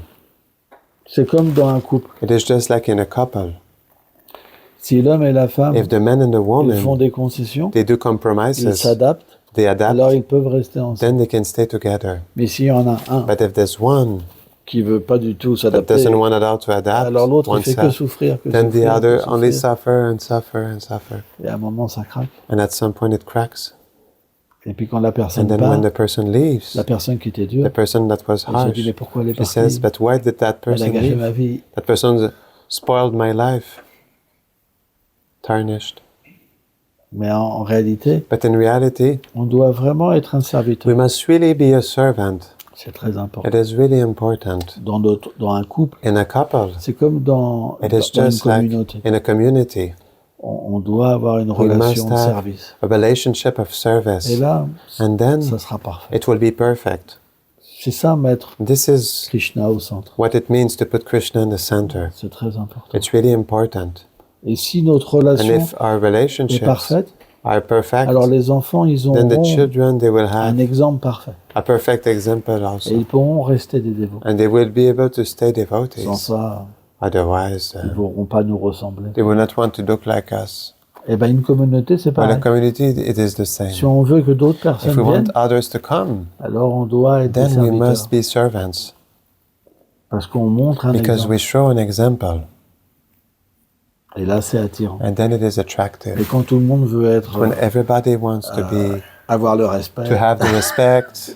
Speaker 2: C'est comme dans un couple.
Speaker 3: It is just like in a couple.
Speaker 2: Si l'homme et la femme
Speaker 3: If the man and the
Speaker 2: ils font
Speaker 3: woman,
Speaker 2: des concessions,
Speaker 3: they do
Speaker 2: ils
Speaker 3: compromises,
Speaker 2: s'adaptent,
Speaker 3: they adapt,
Speaker 2: alors ils peuvent rester ensemble.
Speaker 3: then they can stay together.
Speaker 2: Mais s'il y en a un
Speaker 3: But if there's one
Speaker 2: qui veut pas du tout
Speaker 3: that
Speaker 2: s'adapter,
Speaker 3: doesn't want it all to adapt
Speaker 2: alors l'autre il fait que
Speaker 3: oneself,
Speaker 2: souffrir,
Speaker 3: then the other
Speaker 2: que
Speaker 3: only
Speaker 2: souffrir.
Speaker 3: suffer and suffer and suffer.
Speaker 2: Et à un moment ça craque.
Speaker 3: And at some point it cracks.
Speaker 2: Et puis quand la
Speaker 3: And
Speaker 2: personne
Speaker 3: then
Speaker 2: part,
Speaker 3: when the person leaves,
Speaker 2: la personne qui était
Speaker 3: the
Speaker 2: dure,
Speaker 3: person that was
Speaker 2: elle se dit
Speaker 3: harsh,
Speaker 2: mais pourquoi elle est
Speaker 3: she says,
Speaker 2: partie?
Speaker 3: but why did that
Speaker 2: Elle a
Speaker 3: person
Speaker 2: gâché ma
Speaker 3: leave?
Speaker 2: vie.
Speaker 3: That person spoiled my life, tarnished.
Speaker 2: Mais en réalité,
Speaker 3: But in reality,
Speaker 2: on doit vraiment être un
Speaker 3: we
Speaker 2: serviteur.
Speaker 3: must really be a servant.
Speaker 2: C'est très important.
Speaker 3: It is really important.
Speaker 2: Dans un couple,
Speaker 3: In a couple,
Speaker 2: c'est comme dans
Speaker 3: it is
Speaker 2: une
Speaker 3: just like
Speaker 2: communauté.
Speaker 3: in a community,
Speaker 2: On doit avoir une
Speaker 3: we
Speaker 2: relation
Speaker 3: must
Speaker 2: de
Speaker 3: have
Speaker 2: service.
Speaker 3: a relationship of service.
Speaker 2: Et là,
Speaker 3: And then
Speaker 2: ça sera parfait.
Speaker 3: it will be perfect.
Speaker 2: C'est ça, mettre
Speaker 3: This is
Speaker 2: Krishna au centre.
Speaker 3: what it means to put Krishna in the center.
Speaker 2: C'est très important.
Speaker 3: It's really important.
Speaker 2: Et si notre
Speaker 3: And
Speaker 2: relation
Speaker 3: if our
Speaker 2: est
Speaker 3: relationships
Speaker 2: parfaite,
Speaker 3: are perfect,
Speaker 2: alors les enfants, ils
Speaker 3: then the
Speaker 2: auront
Speaker 3: children, they will
Speaker 2: un
Speaker 3: have
Speaker 2: exemple parfait.
Speaker 3: a perfect example
Speaker 2: Et
Speaker 3: also.
Speaker 2: ils pourront rester des dévots.
Speaker 3: And they will be able to stay
Speaker 2: Sans
Speaker 3: devotees.
Speaker 2: ça,
Speaker 3: Otherwise,
Speaker 2: ils ne pourront pas nous ressembler.
Speaker 3: they will not want to look like us.
Speaker 2: Et bien, une communauté, c'est
Speaker 3: Well, a
Speaker 2: pareil.
Speaker 3: community, it is the same.
Speaker 2: Si on veut que d'autres
Speaker 3: If
Speaker 2: personnes
Speaker 3: we want
Speaker 2: viennent,
Speaker 3: others to come,
Speaker 2: alors on doit être des
Speaker 3: then we
Speaker 2: serviteurs.
Speaker 3: must be servants.
Speaker 2: Parce qu'on montre un
Speaker 3: Because
Speaker 2: exemple.
Speaker 3: we show an example.
Speaker 2: Et là, c'est attirant.
Speaker 3: And then it is
Speaker 2: Et
Speaker 3: attractive.
Speaker 2: quand tout le monde veut être,
Speaker 3: When everybody wants to be,
Speaker 2: avoir le respect,
Speaker 3: to have the respect,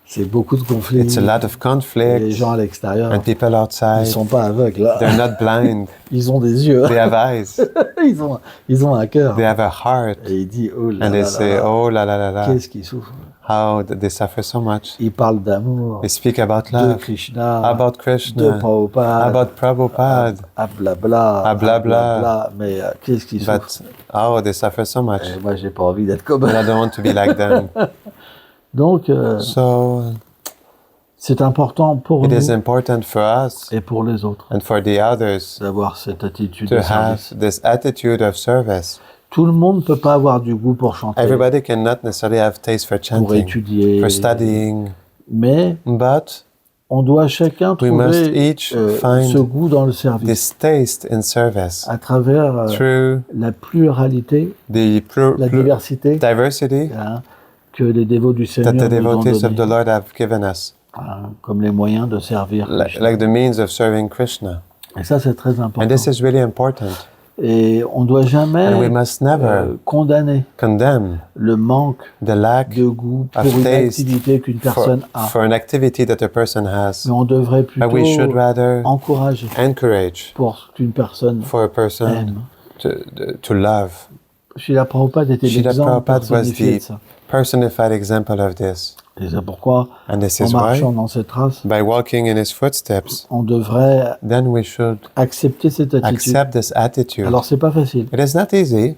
Speaker 2: c'est beaucoup de conflits.
Speaker 3: it's a lot of
Speaker 2: Les
Speaker 3: conflict,
Speaker 2: gens à l'extérieur,
Speaker 3: and people
Speaker 2: ils
Speaker 3: outside,
Speaker 2: sont pas aveugles. Là.
Speaker 3: they're not blind,
Speaker 2: Ils ont des yeux.
Speaker 3: they have eyes,
Speaker 2: ils ont un cœur.
Speaker 3: they have a heart,
Speaker 2: Et il dit, oh là
Speaker 3: and they
Speaker 2: là
Speaker 3: say,
Speaker 2: là,
Speaker 3: oh la la la la,
Speaker 2: qu'est-ce qu'ils souffrent.
Speaker 3: how they suffer so much.
Speaker 2: Ils parlent d'amour,
Speaker 3: They speak about
Speaker 2: de
Speaker 3: love,
Speaker 2: Krishna,
Speaker 3: about
Speaker 2: de
Speaker 3: Krishna,
Speaker 2: Prabhupada,
Speaker 3: about Prabhupada,
Speaker 2: à blabla,
Speaker 3: à blabla.
Speaker 2: blabla. Mais qu'est-ce qu'ils souffrent.
Speaker 3: but oh, they suffer so much.
Speaker 2: Et moi, j'ai pas envie d'être comme
Speaker 3: And I
Speaker 2: eux.
Speaker 3: don't want to be like them.
Speaker 2: Donc,
Speaker 3: So
Speaker 2: c'est important pour
Speaker 3: it
Speaker 2: nous
Speaker 3: is important for us
Speaker 2: et pour les autres
Speaker 3: and for the others
Speaker 2: d'avoir cette attitude
Speaker 3: to
Speaker 2: de
Speaker 3: have
Speaker 2: service.
Speaker 3: this attitude of service.
Speaker 2: Tout le monde ne peut pas avoir du goût pour chanter,
Speaker 3: Everybody cannot necessarily have taste for
Speaker 2: pour
Speaker 3: chanting,
Speaker 2: étudier,
Speaker 3: for studying,
Speaker 2: mais
Speaker 3: but
Speaker 2: on doit chacun
Speaker 3: we must
Speaker 2: trouver
Speaker 3: each find
Speaker 2: ce goût dans le service
Speaker 3: this taste in service
Speaker 2: à travers
Speaker 3: through
Speaker 2: la pluralité,
Speaker 3: the
Speaker 2: la diversité
Speaker 3: diversity
Speaker 2: hein, que les dévots du
Speaker 3: that
Speaker 2: Seigneur
Speaker 3: the
Speaker 2: nous ont
Speaker 3: devotees of the
Speaker 2: donné,
Speaker 3: Lord have given us,
Speaker 2: hein, comme les moyens de servir Krishna.
Speaker 3: like the means of serving Krishna.
Speaker 2: Et ça, c'est très
Speaker 3: And
Speaker 2: important.
Speaker 3: this is really important.
Speaker 2: Et on ne doit jamais
Speaker 3: And we must never
Speaker 2: condamner
Speaker 3: condemn
Speaker 2: le manque
Speaker 3: the lack
Speaker 2: de goût pour
Speaker 3: of
Speaker 2: une
Speaker 3: taste
Speaker 2: activité qu'une personne a.
Speaker 3: for an activity that a person has.
Speaker 2: Mais on devrait
Speaker 3: But we should
Speaker 2: plutôt
Speaker 3: rather
Speaker 2: encourager
Speaker 3: encourage
Speaker 2: pour qu'une personne
Speaker 3: for a person
Speaker 2: aime.
Speaker 3: to love.
Speaker 2: Srila Prabhupada était
Speaker 3: Srila
Speaker 2: l'exemple
Speaker 3: Prabhupada was
Speaker 2: personnifié de
Speaker 3: the
Speaker 2: ça.
Speaker 3: personified example of this.
Speaker 2: Et c'est pourquoi,
Speaker 3: And this
Speaker 2: en
Speaker 3: is why,
Speaker 2: marchant dans cette trace,
Speaker 3: by walking in his footsteps,
Speaker 2: on devrait
Speaker 3: then we should
Speaker 2: accepter cette attitude.
Speaker 3: accept this attitude.
Speaker 2: Alors, c'est pas facile.
Speaker 3: It is not easy.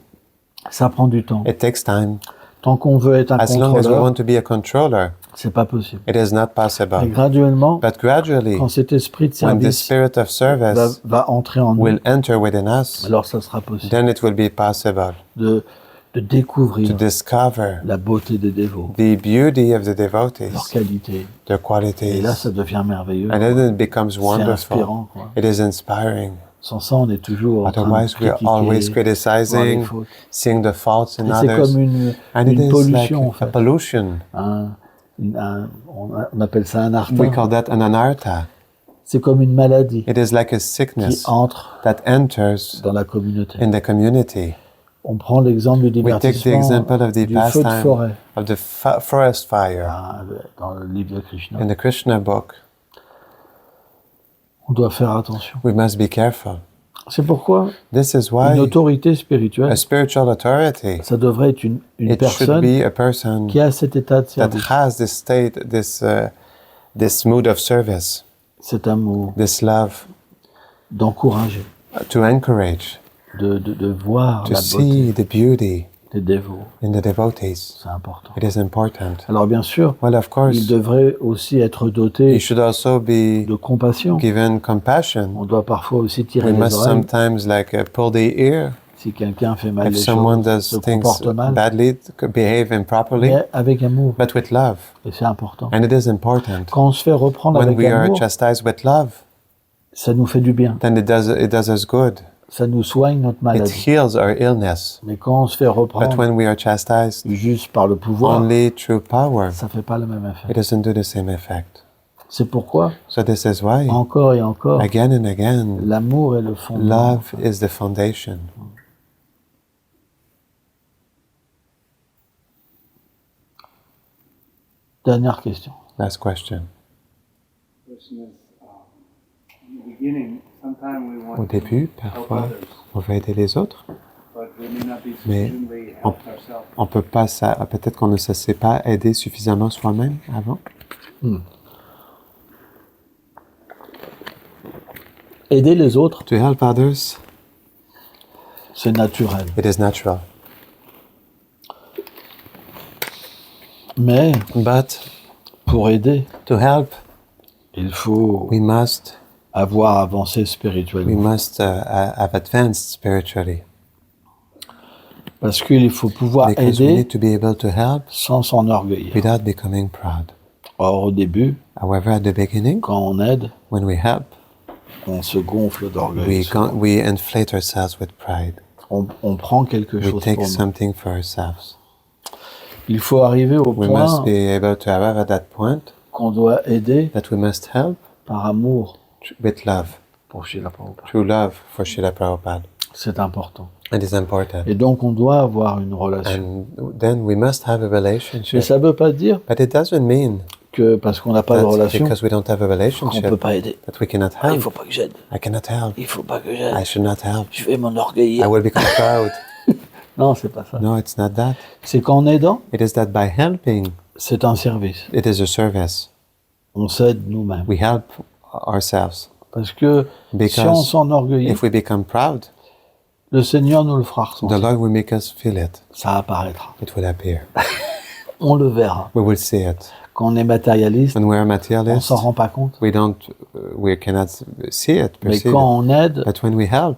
Speaker 2: Ça prend du temps.
Speaker 3: It takes time.
Speaker 2: Tant qu'on veut être un
Speaker 3: As long as we
Speaker 2: contrôleur,
Speaker 3: want to be a controller,
Speaker 2: c'est pas possible.
Speaker 3: it is not
Speaker 2: Mais
Speaker 3: possible.
Speaker 2: graduellement,
Speaker 3: But gradually,
Speaker 2: quand cet esprit de
Speaker 3: when the
Speaker 2: service
Speaker 3: spirit of service
Speaker 2: va entrer en nous,
Speaker 3: will enter within us,
Speaker 2: alors ça sera possible
Speaker 3: then it will be possible
Speaker 2: de
Speaker 3: to
Speaker 2: découvrir
Speaker 3: discover
Speaker 2: la beauté des dévots,
Speaker 3: the beauty of the
Speaker 2: leur
Speaker 3: devotees,
Speaker 2: qualité.
Speaker 3: their
Speaker 2: Et
Speaker 3: qualities.
Speaker 2: là, ça devient merveilleux.
Speaker 3: And then it becomes
Speaker 2: C'est
Speaker 3: wonderful.
Speaker 2: inspirant. Quoi.
Speaker 3: It is inspiring.
Speaker 2: Sans ça, on est toujours en train de
Speaker 3: Otherwise, we are always
Speaker 2: critiquer, voir les
Speaker 3: criticizing,
Speaker 2: fautes.
Speaker 3: seeing the faults in
Speaker 2: Et c'est
Speaker 3: others.
Speaker 2: comme une
Speaker 3: And it is
Speaker 2: pollution, en
Speaker 3: like a
Speaker 2: fait.
Speaker 3: pollution.
Speaker 2: Hein, on appelle ça un
Speaker 3: We
Speaker 2: artin.
Speaker 3: call that an anartha.
Speaker 2: C'est comme une maladie
Speaker 3: It is like a
Speaker 2: qui
Speaker 3: sickness
Speaker 2: entre
Speaker 3: that enters
Speaker 2: dans la communauté.
Speaker 3: in the community.
Speaker 2: On prend l'exemple du
Speaker 3: We take the
Speaker 2: divertissement
Speaker 3: example of the
Speaker 2: du feu de
Speaker 3: pastime
Speaker 2: forêt
Speaker 3: of the forest fire
Speaker 2: hein, dans le livre de Krishna.
Speaker 3: in the Krishna book.
Speaker 2: On doit faire attention.
Speaker 3: We must be careful.
Speaker 2: C'est pourquoi
Speaker 3: This is
Speaker 2: une
Speaker 3: why
Speaker 2: autorité spirituelle,
Speaker 3: a spiritual authority,
Speaker 2: ça devrait être une
Speaker 3: it should
Speaker 2: personne
Speaker 3: be a person
Speaker 2: qui a cet état de
Speaker 3: that
Speaker 2: service,
Speaker 3: has this state, this mood of service,
Speaker 2: cet amour,
Speaker 3: this love,
Speaker 2: d'encourager,
Speaker 3: to encourage,
Speaker 2: de voir
Speaker 3: to
Speaker 2: la beauté
Speaker 3: see the beauty
Speaker 2: des dévots.
Speaker 3: in the devotees.
Speaker 2: C'est important.
Speaker 3: It is important.
Speaker 2: Alors bien sûr,
Speaker 3: Well, of
Speaker 2: il
Speaker 3: course,
Speaker 2: devrait aussi être
Speaker 3: you
Speaker 2: doté
Speaker 3: should also be
Speaker 2: de compassion.
Speaker 3: given compassion.
Speaker 2: On doit parfois aussi tirer
Speaker 3: We
Speaker 2: les
Speaker 3: must
Speaker 2: oreilles.
Speaker 3: sometimes pull the ear
Speaker 2: Si quelqu'un fait mal
Speaker 3: if
Speaker 2: les
Speaker 3: someone
Speaker 2: choses,
Speaker 3: does
Speaker 2: se
Speaker 3: things
Speaker 2: comporte mal,
Speaker 3: badly, behave improperly,
Speaker 2: mais avec amour.
Speaker 3: but with love.
Speaker 2: Et c'est important.
Speaker 3: And it is important.
Speaker 2: Quand on se fait reprendre
Speaker 3: When
Speaker 2: avec
Speaker 3: we are
Speaker 2: amour,
Speaker 3: chastised with love,
Speaker 2: ça nous fait du bien.
Speaker 3: then it does us good.
Speaker 2: Ça nous soigne notre
Speaker 3: It
Speaker 2: maladie.
Speaker 3: heals our illness.
Speaker 2: Mais quand on se fait
Speaker 3: But
Speaker 2: reprendre
Speaker 3: when we are chastised
Speaker 2: juste par le pouvoir,
Speaker 3: only through power,
Speaker 2: ça fait pas le même effet.
Speaker 3: it doesn't do the same effect.
Speaker 2: C'est pourquoi,
Speaker 3: So this is why,
Speaker 2: encore et encore,
Speaker 3: again and again,
Speaker 2: l'amour est le fondement.
Speaker 3: love is the foundation.
Speaker 2: Dernière question.
Speaker 3: Last question.
Speaker 1: Question is, in the beginning, sometimes we want
Speaker 3: Au début,
Speaker 1: to help
Speaker 3: parfois,
Speaker 1: others,
Speaker 3: on veut aider les autres,
Speaker 1: but we may not be
Speaker 3: Mais
Speaker 1: sufficiently
Speaker 3: on-
Speaker 1: helped ourselves.
Speaker 3: on peut pas, peut-être qu'on ne se sait pas aider suffisamment soi-même avant.
Speaker 2: Aider les autres,
Speaker 3: To help others,
Speaker 2: c'est naturel.
Speaker 3: it is natural.
Speaker 2: Mais
Speaker 3: But
Speaker 2: pour aider,
Speaker 3: to help,
Speaker 2: il faut
Speaker 3: we must
Speaker 2: avoir avancé spirituellement.
Speaker 3: have advanced spiritually.
Speaker 2: Parce qu'il faut pouvoir
Speaker 3: Because we
Speaker 2: aider
Speaker 3: need to be able to help
Speaker 2: sans s'enorgueillir.
Speaker 3: without becoming proud.
Speaker 2: Or, au début,
Speaker 3: However, at the beginning,
Speaker 2: quand on aide,
Speaker 3: when we help,
Speaker 2: on se gonfle d'orgueil.
Speaker 3: we inflate ourselves with pride.
Speaker 2: On prend quelque
Speaker 3: We
Speaker 2: chose
Speaker 3: take
Speaker 2: pour nous.
Speaker 3: something for ourselves.
Speaker 2: Il faut arriver au
Speaker 3: We
Speaker 2: point
Speaker 3: must be able to arrive at that point
Speaker 2: qu'on doit aider
Speaker 3: that we must help
Speaker 2: par amour
Speaker 3: with love,
Speaker 2: pour Srila Prabhupada.
Speaker 3: true love for Srila Prabhupada.
Speaker 2: C'est important.
Speaker 3: It is important.
Speaker 2: Et donc, on doit avoir une relation.
Speaker 3: And then we must have a
Speaker 2: Mais
Speaker 3: relationship.
Speaker 2: ça ne veut pas dire
Speaker 3: But it doesn't mean
Speaker 2: que parce qu'on n'a pas de
Speaker 3: that
Speaker 2: relation,
Speaker 3: because we don't have a
Speaker 2: qu'on ne peut
Speaker 3: relationship
Speaker 2: pas aider.
Speaker 3: that we cannot
Speaker 2: Ah, il ne
Speaker 3: help.
Speaker 2: faut pas que j'aide.
Speaker 3: I cannot help.
Speaker 2: Il ne faut pas que
Speaker 3: I
Speaker 2: j'aide.
Speaker 3: should not help.
Speaker 2: Je vais
Speaker 3: I
Speaker 2: m'enorgueillir.
Speaker 3: will become proud.
Speaker 2: Non, c'est pas ça.
Speaker 3: No, it's not that.
Speaker 2: C'est qu'en aidant,
Speaker 3: It is that by helping,
Speaker 2: c'est un service.
Speaker 3: it is a service.
Speaker 2: On s'aide nous-mêmes.
Speaker 3: We help ourselves.
Speaker 2: Parce que si on
Speaker 3: Because
Speaker 2: s'enorgueillit,
Speaker 3: if we become proud,
Speaker 2: le Seigneur nous le fera
Speaker 3: the
Speaker 2: ressentir.
Speaker 3: Lord will make us feel it.
Speaker 2: Ça apparaîtra.
Speaker 3: It will appear.
Speaker 2: On le verra.
Speaker 3: We will see it.
Speaker 2: Quand on est matérialiste,
Speaker 3: When we are
Speaker 2: on
Speaker 3: materialists,
Speaker 2: s'en rend pas compte.
Speaker 3: we cannot see it,
Speaker 2: Mais
Speaker 3: perceive
Speaker 2: quand
Speaker 3: it.
Speaker 2: on aide
Speaker 3: But when we help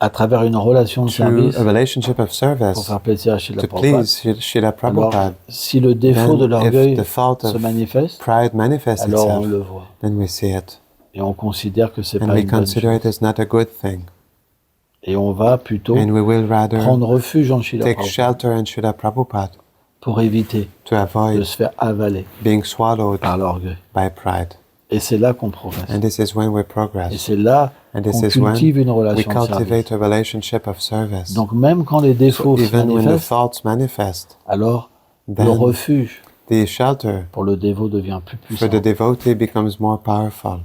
Speaker 2: à travers une relation de
Speaker 3: through
Speaker 2: service
Speaker 3: a relationship of
Speaker 2: pour
Speaker 3: service
Speaker 2: faire plaisir à Srila
Speaker 3: to
Speaker 2: Prabhupada,
Speaker 3: please Srila
Speaker 2: alors
Speaker 3: Prabhupada,
Speaker 2: si le défaut de
Speaker 3: then
Speaker 2: l'orgueil
Speaker 3: if the fault
Speaker 2: se
Speaker 3: of
Speaker 2: manifeste,
Speaker 3: pride manifests
Speaker 2: alors on
Speaker 3: itself,
Speaker 2: le voit.
Speaker 3: then we see it.
Speaker 2: Et on considère que c'est
Speaker 3: And
Speaker 2: pas
Speaker 3: we
Speaker 2: une bonne
Speaker 3: consider
Speaker 2: chose.
Speaker 3: it as not a good thing.
Speaker 2: Et on va plutôt
Speaker 3: And we will rather
Speaker 2: prendre refuge en Srila
Speaker 3: take
Speaker 2: Prabhupada
Speaker 3: shelter in Srila Prabhupada
Speaker 2: pour éviter
Speaker 3: to
Speaker 2: de
Speaker 3: avoid
Speaker 2: se faire avaler
Speaker 3: being swallowed
Speaker 2: par l'orgueil.
Speaker 3: by pride.
Speaker 2: Et c'est là qu'on progresse.
Speaker 3: And this is when we
Speaker 2: Et
Speaker 3: progress.
Speaker 2: c'est là
Speaker 3: And this
Speaker 2: qu'on
Speaker 3: is when
Speaker 2: cultive une
Speaker 3: we
Speaker 2: relation de service.
Speaker 3: cultivate a relationship of service.
Speaker 2: Donc même quand les
Speaker 3: So
Speaker 2: défauts se
Speaker 3: even when the
Speaker 2: manifestent,
Speaker 3: faults manifest,
Speaker 2: alors le
Speaker 3: then
Speaker 2: refuge
Speaker 3: the shelter
Speaker 2: pour le dévot devient plus puissant.
Speaker 3: for the devotee becomes more powerful.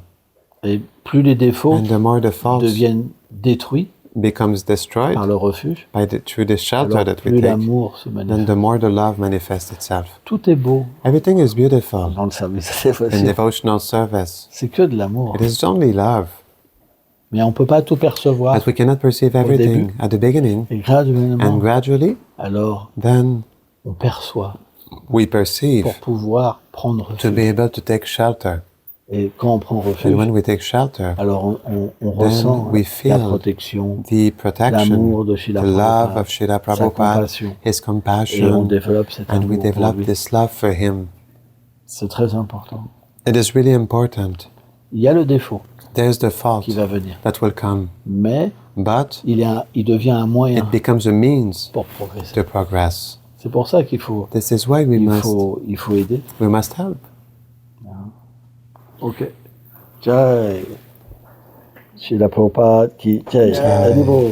Speaker 2: Et plus les défauts
Speaker 3: And the more the faults
Speaker 2: deviennent détruits
Speaker 3: becomes destroyed
Speaker 2: par le refuge,
Speaker 3: through the shelter
Speaker 2: alors
Speaker 3: that we
Speaker 2: plus
Speaker 3: take,
Speaker 2: l'amour se
Speaker 3: then
Speaker 2: manifeste.
Speaker 3: the more the love manifests itself.
Speaker 2: Tout est beau
Speaker 3: Everything is beautiful
Speaker 2: dans le service. C'est
Speaker 3: in
Speaker 2: facile.
Speaker 3: devotional service.
Speaker 2: C'est que de l'amour.
Speaker 3: It is only love.
Speaker 2: Mais on ne peut pas tout percevoir.
Speaker 3: But we cannot perceive everything at the beginning.
Speaker 2: Et graduellement,
Speaker 3: And gradually,
Speaker 2: alors
Speaker 3: then
Speaker 2: on perçoit
Speaker 3: we perceive
Speaker 2: pour pouvoir prendre
Speaker 3: to be
Speaker 2: refuge.
Speaker 3: able to take shelter.
Speaker 2: Et quand on prend
Speaker 3: And
Speaker 2: refuge,
Speaker 3: when we take shelter,
Speaker 2: alors on ressent
Speaker 3: we
Speaker 2: la
Speaker 3: feel
Speaker 2: protection,
Speaker 3: the protection,
Speaker 2: l'amour de Srila
Speaker 3: the love
Speaker 2: Prabhupada,
Speaker 3: of Srila
Speaker 2: sa
Speaker 3: Prabhupada,
Speaker 2: compassion.
Speaker 3: his
Speaker 2: Et on
Speaker 3: compassion,
Speaker 2: développe cet
Speaker 3: and we
Speaker 2: amour pour
Speaker 3: develop
Speaker 2: lui.
Speaker 3: this love for him.
Speaker 2: C'est très important.
Speaker 3: It is really important.
Speaker 2: Il y a le défaut
Speaker 3: There's the fault
Speaker 2: qui va venir.
Speaker 3: that will come,
Speaker 2: Mais
Speaker 3: but
Speaker 2: il devient un moyen
Speaker 3: it becomes a means
Speaker 2: pour progresser.
Speaker 3: to progress.
Speaker 2: C'est pour ça qu'il faut,
Speaker 3: This is why we
Speaker 2: il faut aider.
Speaker 3: must help.
Speaker 2: Ok. Jai. Srila Prabhupada ki jai. Haribol.